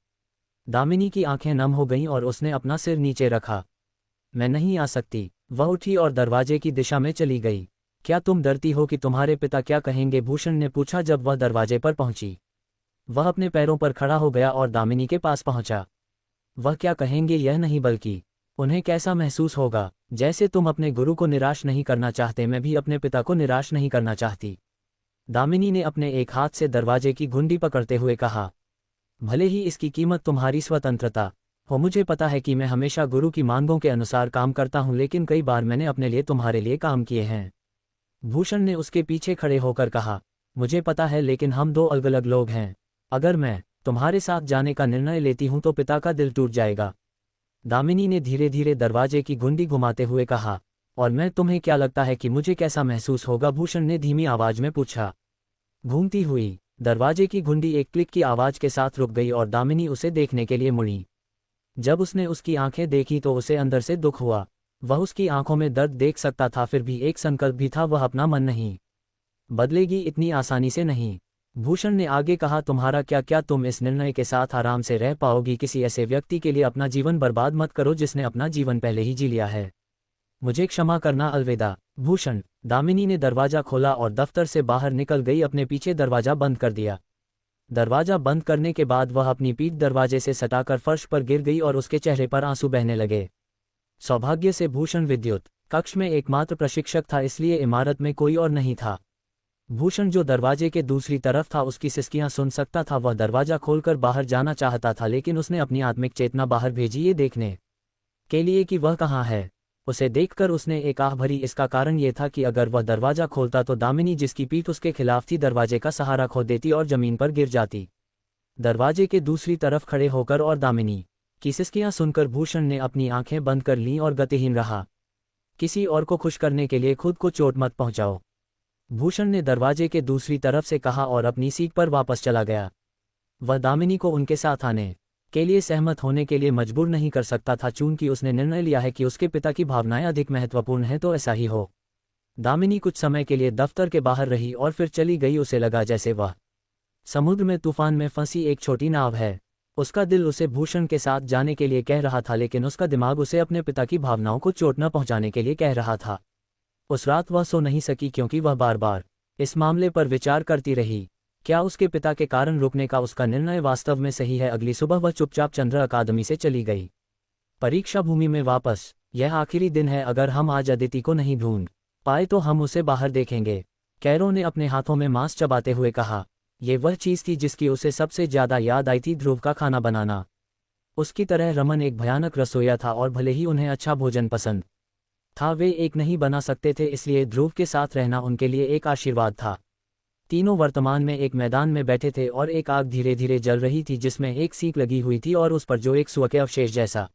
दामिनी की आंखें नम हो गईं और उसने अपना सिर नीचे रखा। मैं नहीं आ सकती। वह उठी और दरवाजे की दिशा में चली गई। क्या तुम डरती हो कि तुम्हारे पिता क्या कहेंगे? भूषण ने पूछा जब वह दरवाजे पर पहुंची। वह अपने पैरों पर खड़ा हो गया और दामिनी के पास पहुंचा। वह क्या कहेंगे यह नहीं, बल्कि उन्हें कैसा महसूस होगा। जैसे तुम अपने गुरु को निराश नहीं करना चाहते, मैं भी अपने पिता को निराश नहीं करना चाहती। दामिनी ने अपने एक हाथ से दरवाजे की घुंडी पकड़ते हुए कहा। भले ही इसकी कीमत तुम्हारी स्वतंत्रता हो, मुझे पता है कि मैं हमेशा गुरु की मांगों के अनुसार काम करता हूं, लेकिन कई बार मैंने अपने लिए तुम्हारे लिए काम किए हैं। भूषण ने उसके पीछे खड़े होकर कहा। मुझे पता है, लेकिन हम दो अलग अलग लोग हैं। अगर मैं तुम्हारे साथ जाने का निर्णय लेती हूं तो पिता का दिल टूट जाएगा। दामिनी ने धीरे धीरे दरवाजे की घुंडी घुमाते हुए कहा। और मैं, तुम्हें क्या लगता है कि मुझे कैसा महसूस होगा? भूषण ने धीमी आवाज में पूछा। घूमती हुई दरवाजे की घुंडी एक क्लिक की आवाज के साथ रुक गई और दामिनी उसे देखने के लिए मुड़ी। जब उसने उसकी आंखें देखी तो उसे अंदर से दुख हुआ। वह उसकी आंखों में दर्द देख सकता था, फिर भी एक संकल्प भी था, वह अपना मन नहीं बदलेगी, इतनी आसानी से नहीं। भूषण ने आगे कहा, तुम्हारा क्या तुम इस निर्णय के साथ आराम से रह पाओगी? किसी ऐसे व्यक्ति के लिए अपना जीवन बर्बाद मत करो जिसने अपना जीवन पहले ही जी लिया है। मुझे क्षमा करना, अलविदा। भूषण। दामिनी ने दरवाजा खोला और दफ्तर से बाहर निकल गई, अपने पीछे दरवाजा बंद कर दिया। दरवाजा बंद करने के बाद वह अपनी पीठ दरवाजे से सटाकर फर्श पर गिर गई और उसके चेहरे पर आंसू बहने लगे। सौभाग्य से भूषण विद्युत कक्ष में एकमात्र प्रशिक्षक था, इसलिए इमारत में कोई और नहीं था। भूषण, जो दरवाजे के दूसरी तरफ था, उसकी सिसकियां सुन सकता था। वह दरवाजा खोलकर बाहर जाना चाहता था, लेकिन उसने अपनी आत्मिक चेतना बाहर भेजी ये देखने के लिए कि वह कहाँ है। उसे देखकर उसने एक आह भरी। इसका कारण यह था कि अगर वह दरवाजा खोलता तो दामिनी, जिसकी पीठ उसके खिलाफ थी, दरवाजे का सहारा खो देती और जमीन पर गिर जाती। दरवाजे के दूसरी तरफ खड़े होकर और दामिनी की सिसकियां सुनकर भूषण ने अपनी आंखें बंद कर लीं और गतिहीन रहा। किसी और को खुश करने के लिए खुद को चोट मत पहुंचाओ, भूषण ने दरवाजे के दूसरी तरफ से कहा और अपनी सीट पर वापस चला गया। वह दामिनी को उनके साथ आने के लिए सहमत होने के लिए मजबूर नहीं कर सकता था। चूंकि उसने निर्णय लिया है कि उसके पिता की भावनाएं अधिक महत्वपूर्ण हैं, तो ऐसा ही हो। दामिनी कुछ समय के लिए दफ्तर के बाहर रही और फिर चली गई। उसे लगा जैसे वह समुद्र में तूफान में फंसी एक छोटी नाव है। उसका दिल उसे भूषण के साथ जाने के लिए कह रहा था, लेकिन उसका दिमाग उसे अपने पिता की भावनाओं को चोट न पहुंचाने के लिए कह रहा था। उस रात वह सो नहीं सकी क्योंकि वह बार बार इस मामले पर विचार करती रही। क्या उसके पिता के कारण रुकने का उसका निर्णय वास्तव में सही है? अगली सुबह वह चुपचाप चंद्र अकादमी से चली गई। परीक्षा भूमि में वापस। यह आखिरी दिन है, अगर हम आज अदिति को नहीं ढूंढ पाए तो हम उसे बाहर देखेंगे, कैरो ने अपने हाथों में मांस चबाते हुए कहा। यह वह चीज थी जिसकी उसे सबसे ज्यादा याद आई थी, ध्रुव का खाना बनाना। उसकी तरह रमन एक भयानक रसोइया था और भले ही उन्हें अच्छा भोजन पसंद था, वे एक नहीं बना सकते थे, इसलिए ध्रुव के साथ रहना उनके लिए एक आशीर्वाद था। तीनों वर्तमान में एक मैदान में बैठे थे और एक आग धीरे धीरे जल रही थी जिसमें एक सीख लगी हुई थी और उस पर जो एक सुअ के अवशेष जैसा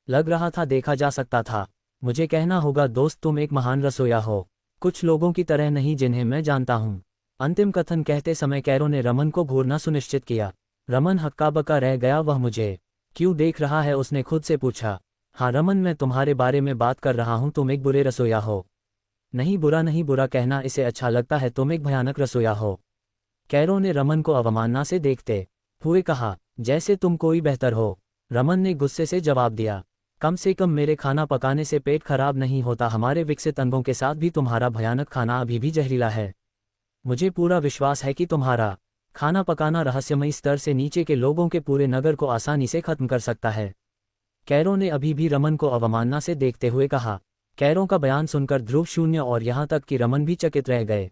लग रहा था देखा जा सकता था। मुझे कहना होगा दोस्त, तुम एक महान रसोइया हो, कुछ लोगों की तरह नहीं जिन्हें मैं जानता हूँ। अंतिम कथन कहते समय कैरो ने रमन को घूरना सुनिश्चित किया। रमन हक्का बक्का रह गया। वह मुझे क्यों देख रहा है, उसने खुद से पूछा। हाँ रमन, मैं तुम्हारे बारे में बात कर रहा हूँ। तुम एक बुरे रसोइया हो। नहीं बुरा कहना इसे अच्छा लगता है, तुम एक भयानक रसोइया हो, कैरो ने रमन को अवमानना से देखते हुए कहा। जैसे तुम कोई बेहतर हो, रमन ने गुस्से से जवाब दिया। कम से कम मेरे खाना पकाने से पेट खराब नहीं होता, हमारे विकसित अंगों के साथ भी तुम्हारा भयानक खाना अभी भी जहरीला है। मुझे पूरा विश्वास है कि तुम्हारा खाना पकाना रहस्यमयी स्तर से नीचे के लोगों के पूरे नगर को आसानी से खत्म कर सकता है। कैरो ने अभी भी रमन को अवमानना से देखते हुए कहा। कैरो का बयान सुनकर ध्रुव शून्य और यहाँ तक कि रमन भी चकित रह गए।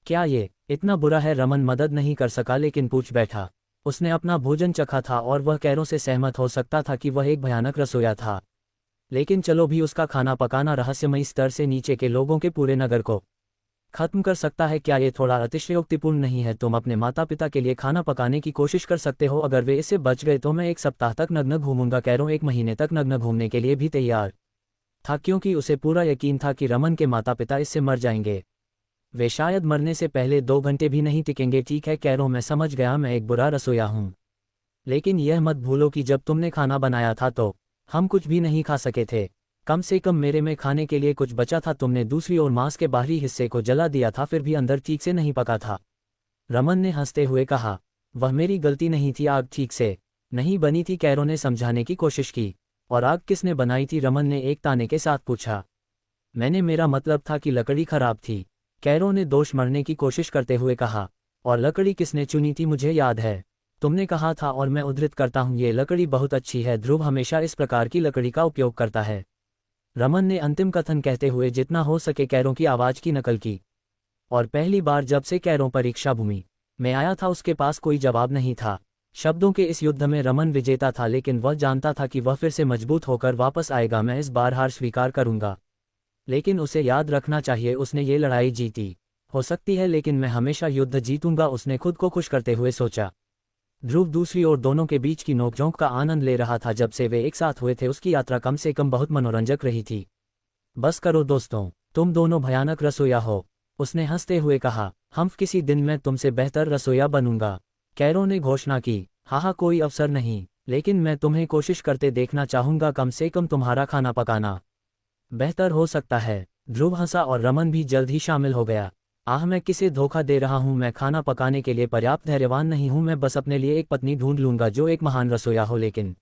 क्या ये इतना बुरा है? रमन मदद नहीं कर सका लेकिन पूछ बैठा। उसने अपना भोजन चखा था और वह कैरो से सहमत हो सकता था कि वह एक भयानक रसोइया था, लेकिन चलो भी उसका खाना पकाना रहस्यमयी स्तर से नीचे के लोगों के पूरे नगर को खत्म कर सकता है। क्या ये थोड़ा अतिशयोक्तिपूर्ण नहीं है? तुम अपने माता पिता के लिए खाना पकाने की कोशिश कर सकते हो, अगर वे इससे बच गए तो मैं 1 सप्ताह तक नग्न घूमूंगा। कैरो 1 महीने तक नग्न घूमने के लिए भी तैयार था, क्योंकि उसे पूरा यकीन था कि रमन के माता पिता इससे मर जाएंगे। वे शायद मरने से पहले 2 घंटे भी नहीं टिकेंगे। ठीक है कैरो, मैं समझ गया, मैं एक बुरा रसोइया हूँ, लेकिन यह मत भूलो कि जब तुमने खाना बनाया था तो हम कुछ भी नहीं खा सके थे। कम से कम मेरे में खाने के लिए कुछ बचा था। तुमने दूसरी ओर मांस के बाहरी हिस्से को जला दिया था, फिर भी अंदर ठीक से नहीं पका था। रमन ने हंसते हुए कहा। वह मेरी गलती नहीं थी, आग ठीक से नहीं बनी थी। कैरो ने समझाने की कोशिश की। और आग किसने बनाई थी? रमन ने एक ताने के साथ पूछा। मैंने, मेरा मतलब था कि लकड़ी खराब थी, कैरो ने दोष मरने की कोशिश करते हुए कहा। और लकड़ी किसने चुनी थी? मुझे याद है, तुमने कहा था, और मैं उद्धृत करता हूँ, ये लकड़ी बहुत अच्छी है। ध्रुव हमेशा इस प्रकार की लकड़ी का उपयोग करता है। रमन ने अंतिम कथन कहते हुए जितना हो सके कैरों की आवाज़ की नकल की। और पहली बार जब से कैरों परीक्षा भूमि में आया था उसके पास कोई जवाब नहीं था। शब्दों के इस युद्ध में रमन विजेता था, लेकिन वह जानता था कि वह फिर से मजबूत होकर वापस आएगा। मैं इस बार हार स्वीकार करूंगा, लेकिन उसे याद रखना चाहिए उसने ये लड़ाई जीती हो सकती है, लेकिन मैं हमेशा युद्ध जीतूंगा, उसने खुद को खुश करते हुए सोचा। ध्रुव दूसरी ओर दोनों के बीच की नोकझोंक का आनंद ले रहा था। जब से वे एक साथ हुए थे उसकी यात्रा कम से कम बहुत मनोरंजक रही थी। बस करो दोस्तों, तुम दोनों भयानक रसोइया हो, उसने हंसते हुए कहा। हम किसी दिन मैं तुमसे बेहतर रसोइया बनूंगा, कैरो ने घोषणा की। हाँ, कोई अवसर नहीं, लेकिन मैं तुम्हें कोशिश करते देखना चाहूंगा। कम से कम तुम्हारा खाना पकाना बेहतर हो सकता है। ध्रुव हंसा और रमन भी जल्द ही शामिल हो गया। मैं किसे धोखा दे रहा हूं? मैं खाना पकाने के लिए पर्याप्त धैर्यवान नहीं हूं। मैं बस अपने लिए एक पत्नी ढूंढ लूंगा जो एक महान रसोइया हो, लेकिन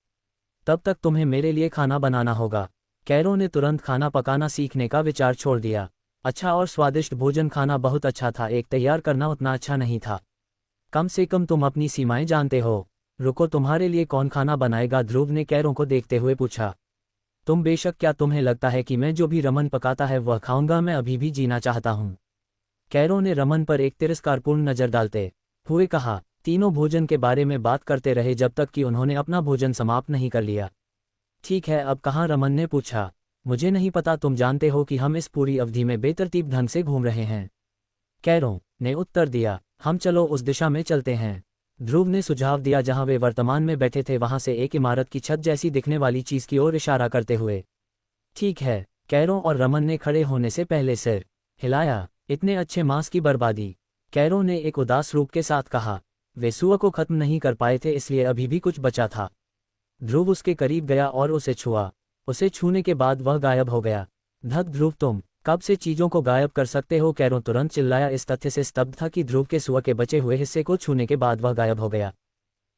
तब तक तुम्हें मेरे लिए खाना बनाना होगा। कैरो ने तुरंत खाना पकाना सीखने का विचार छोड़ दिया। अच्छा और स्वादिष्ट भोजन खाना बहुत अच्छा था, एक तैयार करना उतना अच्छा नहीं था। कम से कम तुम अपनी सीमाएं जानते हो। रुको, तुम्हारे लिए कौन खाना बनाएगा? ध्रुव ने कैरो को देखते हुए पूछा। तुम बेशक, क्या तुम्हें लगता है कि मैं जो भी रमन पकाता है वह खाऊंगा? मैं अभी भी जीना चाहता हूँ, कैरो ने रमन पर एक तिरस्कारपूर्ण नज़र डालते हुए कहा। तीनों भोजन के बारे में बात करते रहे जब तक कि उन्होंने अपना भोजन समाप्त नहीं कर लिया। ठीक है, अब कहाँ? रमन ने पूछा। मुझे नहीं पता, तुम जानते हो कि हम इस पूरी अवधि में बेतरतीब ढंग से घूम रहे हैं, कैरो ने उत्तर दिया। हम चलो उस दिशा में चलते हैं, ध्रुव ने सुझाव दिया जहां वे वर्तमान में बैठे थे, वहां से एक इमारत की छत जैसी दिखने वाली चीज की ओर इशारा करते हुए। ठीक है, कैरो और रमन ने खड़े होने से पहले सिर हिलाया। इतने अच्छे मांस की बर्बादी, कैरो ने एक उदास रूप के साथ कहा। वे सुअ को खत्म नहीं कर पाए थे, इसलिए अभी भी कुछ बचा था। ध्रुव उसके करीब गया और उसे छुआ। उसे छूने के बाद वह गायब हो गया। धक ध्रुव, तुम कब से चीजों को गायब कर सकते हो? कैरो तुरंत चिल्लाया, इस तथ्य से स्तब्ध था कि ध्रुव के सुअ के बचे हुए हिस्से को छूने के बाद वह गायब हो गया।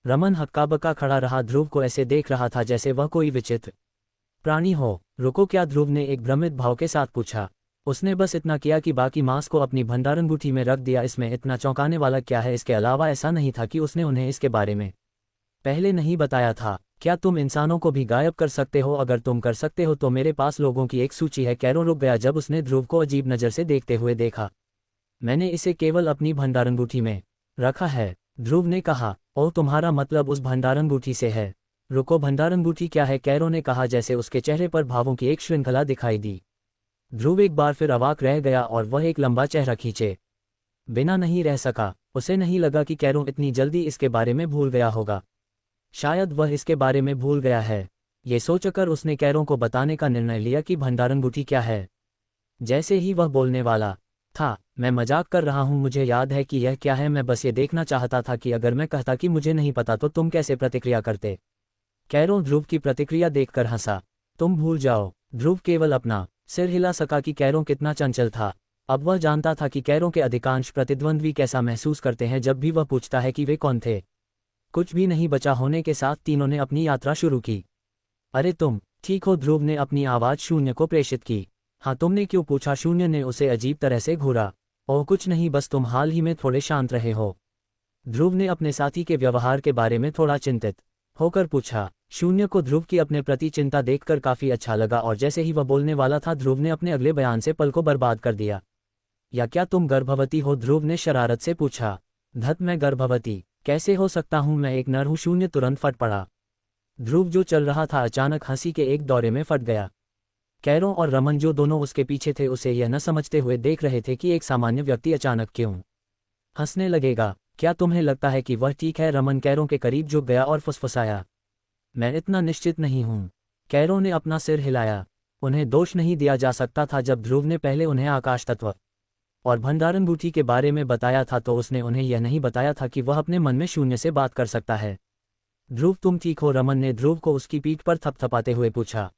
रमन हक्का-बक्का खड़ा रहा, ध्रुव को ऐसे देख रहा था जैसे वह कोई विचित्र प्राणी हो। रुको, क्या? ध्रुव ने एक भ्रमित भाव के साथ पूछा। उसने बस इतना किया कि बाकी मांस को अपनी भंडारण में रख दिया। इसमें इतना चौंकाने वाला क्या है? इसके अलावा ऐसा नहीं था कि उसने उन्हें इसके बारे में पहले नहीं बताया था। क्या तुम इंसानों को भी गायब कर सकते हो? अगर तुम कर सकते हो तो मेरे पास लोगों की एक सूची है। कैरो रुक गया जब उसने ध्रुव को अजीब नज़र से देखते हुए देखा। मैंने इसे केवल अपनी भंडारण में रखा है, ध्रुव ने कहा। ओह, तुम्हारा मतलब उस भंडारण से है? रुको, भंडारण क्या है? कैरो ने कहा, जैसे उसके चेहरे पर भावों की एक श्रृंखला दिखाई दी। ध्रुव एक बार फिर अवाक रह गया और वह एक लंबा चेहरा खींचे बिना नहीं रह सका। उसे नहीं लगा कि कैरो इतनी जल्दी इसके बारे में भूल गया होगा। शायद वह इसके बारे में भूल गया है। ये सोचकर उसने कैरो को बताने का निर्णय लिया कि भंडारण क्या है। जैसे ही वह बोलने वाला था, मैं मजाक कर रहा हूँ, मुझे याद है कि यह क्या है। मैं बस ये देखना चाहता था कि अगर मैं कहता कि मुझे नहीं पता तो तुम कैसे प्रतिक्रिया करते। कैरो ध्रुव की प्रतिक्रिया देखकर हंसा। तुम भूल जाओ। ध्रुव केवल अपना सिर हिला सका कि कैरो कितना चंचल था। अब वह जानता था कि कैरो के अधिकांश प्रतिद्वंद्वी कैसा महसूस करते हैं जब भी वह पूछता है कि वे कौन थे। कुछ भी नहीं बचा होने के साथ तीनों ने अपनी यात्रा शुरू की। अरे तुम, ठीक हो, ध्रुव ने अपनी आवाज़ शून्य को प्रेषित की। हाँ, तुमने क्यों पूछा? शून्य ने उसे अजीब तरह से घूरा। ओह कुछ नहीं, बस तुम हाल ही में थोड़े शांत रहे हो। ध्रुव ने अपने साथी के व्यवहार के बारे में थोड़ा चिंतित होकर पूछा। शून्य को ध्रुव की अपने प्रति चिंता देखकर काफी अच्छा लगा और जैसे ही वह बोलने वाला था ध्रुव ने अपने अगले बयान से पल को बर्बाद कर दिया। या क्या तुम गर्भवती हो? ध्रुव ने शरारत से पूछा। धत, मैं गर्भवती कैसे हो सकता हूं? मैं एक नर हूं। शून्य तुरंत फट पड़ा। ध्रुव जो चल रहा था अचानक हंसी के एक दौरे में फट गया। कैरों और रमन जो दोनों उसके पीछे थे उसे यह न समझते हुए देख रहे थे कि एक सामान्य व्यक्ति अचानक क्यों हंसने लगेगा। क्या तुम्हें लगता है कि वह ठीक है? रमन कैरों के करीब झुक गया और फुसफुसाया। मैं इतना निश्चित नहीं हूं। कैरों ने अपना सिर हिलाया। उन्हें दोष नहीं दिया जा सकता था। जब ध्रुव ने पहले उन्हें आकाश तत्व और भंडारण बूटी के बारे में बताया था तो उसने उन्हें यह नहीं बताया था कि वह अपने मन में शून्य से बात कर सकता है। ध्रुव, तुम ठीक हो? रमन ने ध्रुव को उसकी पीठ पर थपथपाते हुए पूछा।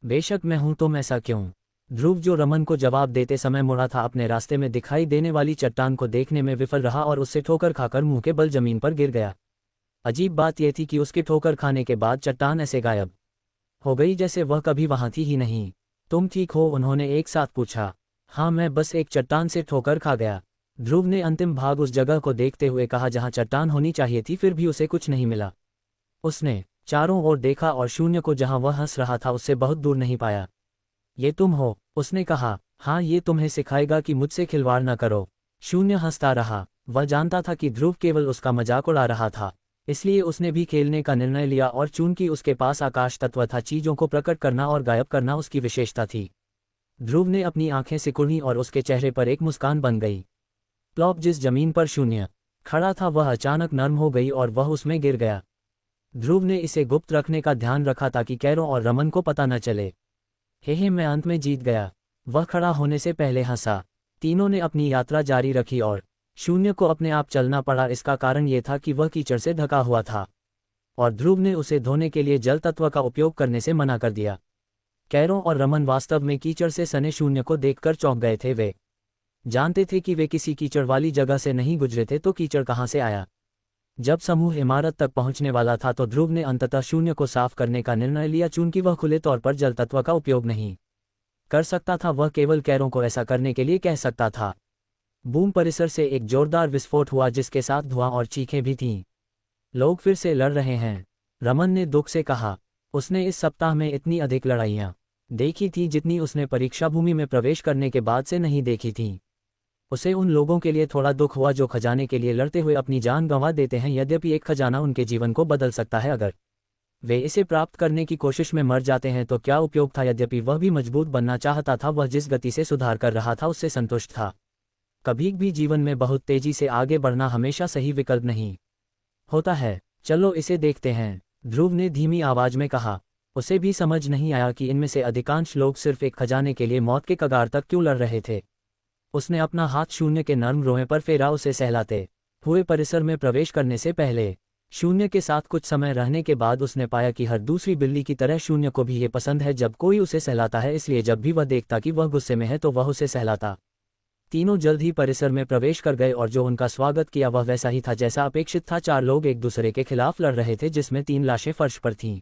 बेशक मैं हूं, तुम ऐसा क्यों? ध्रुव जो रमन को जवाब देते समय मुड़ा था अपने रास्ते में दिखाई देने वाली चट्टान को देखने में विफल रहा और उससे ठोकर खाकर मुंह के बल जमीन पर गिर गया। अजीब बात यह थी कि उसके ठोकर खाने के बाद चट्टान ऐसे गायब हो गई जैसे वह कभी वहां थी ही नहीं। तुम ठीक हो? उन्होंने एक साथ पूछा। हाँ, मैं बस एक चट्टान से ठोकर खा गया। ध्रुव ने अंतिम भाग उस जगह को देखते हुए कहा जहां चट्टान होनी चाहिए थी, फिर भी उसे कुछ नहीं मिला। उसने चारों ओर देखा और शून्य को जहां वह हंस रहा था उससे बहुत दूर नहीं पाया। ये तुम हो? उसने कहा। हाँ, ये तुम्हें सिखाएगा कि मुझसे खिलवाड़ न करो। शून्य हंसता रहा। वह जानता था कि ध्रुव केवल उसका मजाक उड़ा रहा था, इसलिए उसने भी खेलने का निर्णय लिया और चूंकि उसके पास आकाश तत्व था, चीजों को प्रकट करना और गायब करना उसकी विशेषता थी। ध्रुव ने अपनी आंखें सिकुड़ी और उसके चेहरे पर एक मुस्कान बन गई। प्लॉप, जिस जमीन पर शून्य खड़ा था वह अचानक नर्म हो गई और वह उसमें गिर गया। ध्रुव ने इसे गुप्त रखने का ध्यान रखा ताकि कैरों और रमन को पता न चले। हे मैं अंत में जीत गया। वह खड़ा होने से पहले हंसा। तीनों ने अपनी यात्रा जारी रखी और शून्य को अपने आप चलना पड़ा। इसका कारण यह था कि वह कीचड़ से ढका हुआ था और ध्रुव ने उसे धोने के लिए जल तत्व का उपयोग करने से मना कर दिया। कैरों और रमन वास्तव में कीचड़ से सने शून्य को देखकर चौंक गए थे। वे जानते थे कि वे किसी कीचड़ वाली जगह से नहीं गुजरे थे, तो कीचड़ कहाँ से आया? जब समूह इमारत तक पहुंचने वाला था तो ध्रुव ने अंततः शून्य को साफ करने का निर्णय लिया। चूंकि वह खुले तौर पर जल तत्व का उपयोग नहीं कर सकता था, वह केवल कैरों को ऐसा करने के लिए कह सकता था। बूम, परिसर से एक जोरदार विस्फोट हुआ जिसके साथ धुआं और चीखें भी थीं। लोग फिर से लड़ रहे हैं, रमन ने दुख से कहा। उसने इस सप्ताह में इतनी अधिक लड़ाइयां देखी थी जितनी उसने परीक्षा भूमि में प्रवेश करने के बाद से नहीं देखी थी। उसे उन लोगों के लिए थोड़ा दुख हुआ जो खजाने के लिए लड़ते हुए अपनी जान गंवा देते हैं। यद्यपि एक खजाना उनके जीवन को बदल सकता है, अगर वे इसे प्राप्त करने की कोशिश में मर जाते हैं तो क्या उपयोग था? यद्यपि वह भी मजबूत बनना चाहता था, वह जिस गति से सुधार कर रहा था उससे संतुष्ट था। कभी भी जीवन में बहुत तेजी से आगे बढ़ना हमेशा सही विकल्प नहीं होता है। चलो इसे देखते हैं, ध्रुव ने धीमी आवाज में कहा। उसे भी समझ नहीं आया कि इनमें से अधिकांश लोग सिर्फ एक खजाने के लिए मौत के कगार तक क्यों लड़ रहे थे। उसने अपना हाथ शून्य के नर्म रोए पर फेरा। उसे सहलाते हुए परिसर में प्रवेश करने से पहले शून्य के साथ कुछ समय रहने के बाद उसने पाया कि हर दूसरी बिल्ली की तरह शून्य को भी ये पसंद है जब कोई उसे सहलाता है, इसलिए जब भी वह देखता कि वह गुस्से में है तो वह उसे सहलाता। तीनों जल्द ही परिसर में प्रवेश कर गए और जो उनका स्वागत किया वह वैसा ही था जैसा अपेक्षित था। 4 लोग एक दूसरे के खिलाफ लड़ रहे थे, जिसमें 3 लाशें फर्श पर थीं।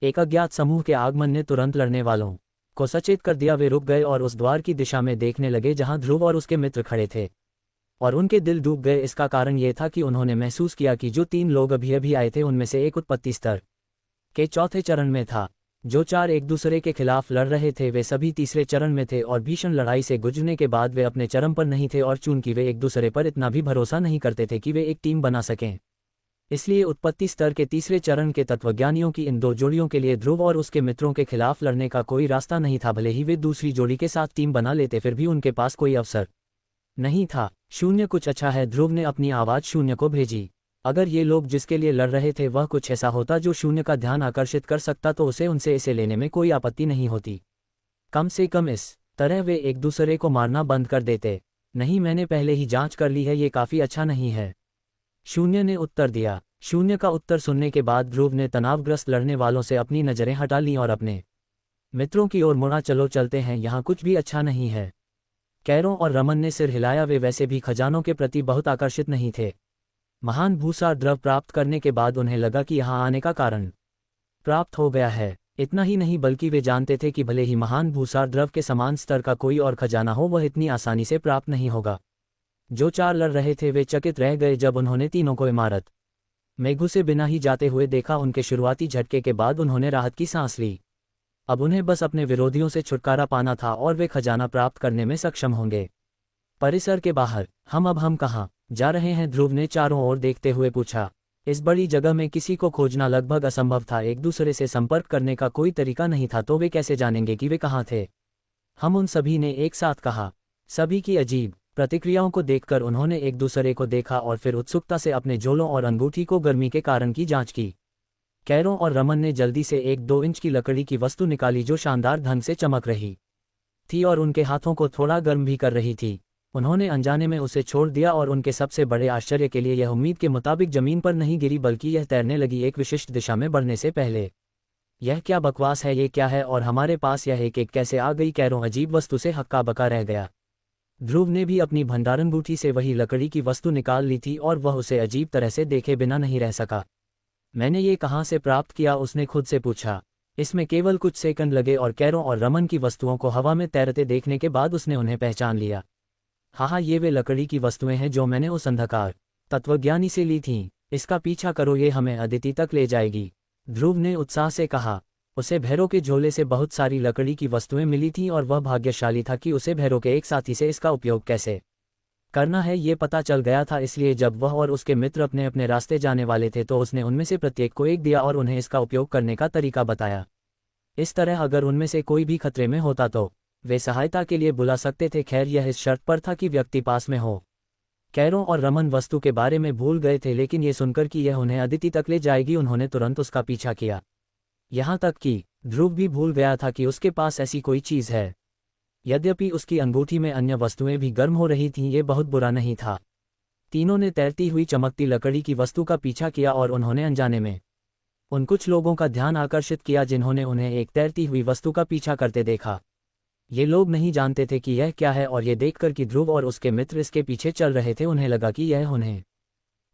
एक अज्ञात समूह के आगमन ने तुरंत लड़ने वालों को सचेत कर दिया। वे रुक गए और उस द्वार की दिशा में देखने लगे जहां ध्रुव और उसके मित्र खड़े थे, और उनके दिल डूब गए। इसका कारण यह था कि उन्होंने महसूस किया कि जो 3 लोग अभी अभी आए थे उनमें से एक उत्पत्ति स्तर के चौथे चरण में था। जो 4 एक दूसरे के खिलाफ लड़ रहे थे वे सभी तीसरे चरण में थे और भीषण लड़ाई से गुजरने के बाद वे अपने चरम पर नहीं थे। और चूंकि वे एक दूसरे पर इतना भी भरोसा नहीं करते थे कि वे एक टीम बना सकें, इसलिए उत्पत्ति स्तर के तीसरे चरण के तत्वज्ञानियों की इन 2 जोड़ियों के लिए ध्रुव और उसके मित्रों के खिलाफ लड़ने का कोई रास्ता नहीं था। भले ही वे दूसरी जोड़ी के साथ टीम बना लेते, फिर भी उनके पास कोई अवसर नहीं था। शून्य कुछ अच्छा है, ध्रुव ने अपनी आवाज शून्य को भेजी। अगर ये लोग जिसके लिए लड़ रहे थे वह कुछ ऐसा होता जो शून्य का ध्यान आकर्षित कर सकता तो उसे उनसे इसे लेने में कोई आपत्ति नहीं होती। कम से कम इस तरह वे एक दूसरे को मारना बंद कर देते। नहीं, मैंने पहले ही जांच कर ली है, ये काफी अच्छा नहीं है, शून्य ने उत्तर दिया। शून्य का उत्तर सुनने के बाद ध्रुव ने तनावग्रस्त लड़ने वालों से अपनी नजरें हटा लीं और अपने मित्रों की ओर मुड़ा। चलो चलते हैं, यहाँ कुछ भी अच्छा नहीं है। कैरों और रमन ने सिर हिलाया। वे वैसे भी खजानों के प्रति बहुत आकर्षित नहीं थे। महान भूसा द्रव प्राप्त करने के बाद उन्हें लगा कि यहाँ आने का कारण प्राप्त हो गया है। इतना ही नहीं बल्कि वे जानते थे कि भले ही महान भूसार द्रव के समान स्तर का कोई और खजाना हो, वह इतनी आसानी से प्राप्त नहीं होगा। जो चार लड़ रहे थे वे चकित रह गए जब उन्होंने तीनों को इमारत में घुसे बिना ही जाते हुए देखा। उनके शुरुआती झटके के बाद उन्होंने राहत की सांस ली। अब उन्हें बस अपने विरोधियों से छुटकारा पाना था और वे खजाना प्राप्त करने में सक्षम होंगे। परिसर के बाहर हम कहाँ जा रहे हैं? ध्रुव ने चारों ओर देखते हुए पूछा। इस बड़ी जगह में किसी को खोजना लगभग असंभव था। एक दूसरे से संपर्क करने का कोई तरीका नहीं था, तो वे कैसे जानेंगे कि वे कहाँ थे? हम उन सभी ने एक साथ कहा। सभी की अजीब प्रतिक्रियाओं को देखकर उन्होंने एक दूसरे को देखा और फिर उत्सुकता से अपने झोलों और अंगूठी को गर्मी के कारण की जांच की। कैरों और रमन ने जल्दी से एक 2 इंच की लकड़ी की वस्तु निकाली जो शानदार ढंग से चमक रही थी और उनके हाथों को थोड़ा गर्म भी कर रही थी। उन्होंने अनजाने में उसे छोड़ दिया और उनके सबसे बड़े आश्चर्य के लिए यह उम्मीद के मुताबिक जमीन पर नहीं गिरी, बल्कि यह तैरने लगी एक विशिष्ट दिशा में बढ़ने से पहले। यह क्या बकवास है? ये क्या है? और हमारे पास यह एक कैसे आ गई? कैरों अजीब वस्तु से हक्का बका रह गया। ध्रुव ने भी अपनी भंडारण बूटी से वही लकड़ी की वस्तु निकाल ली थी और वह उसे अजीब तरह से देखे बिना नहीं रह सका। मैंने ये कहाँ से प्राप्त किया? उसने खुद से पूछा। इसमें केवल कुछ सेकंड लगे और कैरों और रमन की वस्तुओं को हवा में तैरते देखने के बाद उसने उन्हें पहचान लिया। हाँ, ये वे लकड़ी की वस्तुएं हैं जो मैंने उस अंधकार तत्वज्ञानी से ली थीं। इसका पीछा करो, ये हमें अदिति तक ले जाएगी। ध्रुव ने उत्साह से कहा। उसे भैरों के झोले से बहुत सारी लकड़ी की वस्तुएं मिली थीं और वह भाग्यशाली था कि उसे भैरों के एक साथी से इसका उपयोग कैसे करना है ये पता चल गया था। इसलिए जब वह और उसके मित्र अपने अपने रास्ते जाने वाले थे तो उसने उनमें से प्रत्येक को एक दिया और उन्हें इसका उपयोग करने का तरीका बताया। इस तरह अगर उनमें से कोई भी खतरे में होता तो वे सहायता के लिए बुला सकते थे। खैर, यह इस शर्त पर था कि व्यक्ति पास में हो। कैरों और रमन वस्तु के बारे में भूल गए थे, लेकिन ये सुनकर कि यह उन्हें अदिति तक ले जाएगी उन्होंने तुरंत उसका पीछा किया। यहाँ तक कि ध्रुव भी भूल गया था कि उसके पास ऐसी कोई चीज़ है। यद्यपि उसकी अंगूठी में अन्य वस्तुएं भी गर्म हो रही थीं, ये बहुत बुरा नहीं था। तीनों ने तैरती हुई चमकती लकड़ी की वस्तु का पीछा किया और उन्होंने अनजाने में उन कुछ लोगों का ध्यान आकर्षित किया जिन्होंने उन्हें एक तैरती हुई वस्तु का पीछा करते देखा। ये लोग नहीं जानते थे कि यह क्या है और ये देखकर कि ध्रुव और उसके मित्र इसके पीछे चल रहे थे, उन्हें लगा कि यह उन्हें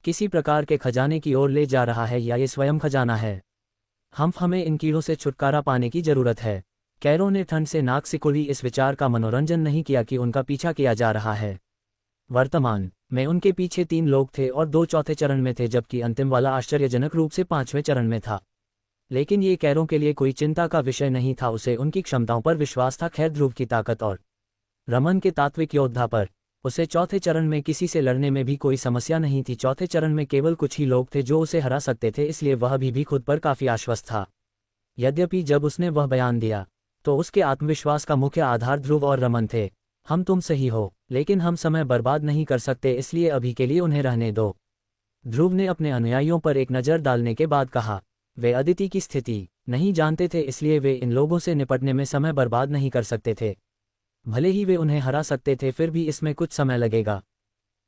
किसी प्रकार के खजाने की ओर ले जा रहा है या ये स्वयं खजाना है। हमें इन कीड़ों से छुटकारा पाने की जरूरत है। कैरों ने ठंड से नाक सिकुड़ी। इस विचार का मनोरंजन नहीं किया कि उनका पीछा किया जा रहा है। वर्तमान में उनके पीछे 3 लोग थे और 2 चौथे चरण में थे, जबकि अंतिम वाला आश्चर्यजनक रूप से 5वें चरण में था। लेकिन ये कैरों के लिए कोई चिंता का विषय नहीं था। उसे उनकी क्षमताओं पर विश्वास था। खैर, ध्रुव की ताकत और रमन के तात्विक योद्धा पर उसे चौथे चरण में किसी से लड़ने में भी कोई समस्या नहीं थी। चौथे चरण में केवल कुछ ही लोग थे जो उसे हरा सकते थे, इसलिए वह अभी भी खुद पर काफी आश्वस्त था। यद्यपि जब उसने वह बयान दिया तो उसके आत्मविश्वास का मुख्य आधार ध्रुव और रमन थे। हम तुम सही हो, लेकिन हम समय बर्बाद नहीं कर सकते, इसलिए अभी के लिए उन्हें रहने दो। ध्रुव ने अपने अनुयायियों पर एक नज़र डालने के बाद कहा। वे अदिति की स्थिति नहीं जानते थे, इसलिए वे इन लोगों से निपटने में समय बर्बाद नहीं कर सकते थे। भले ही वे उन्हें हरा सकते थे, फिर भी इसमें कुछ समय लगेगा।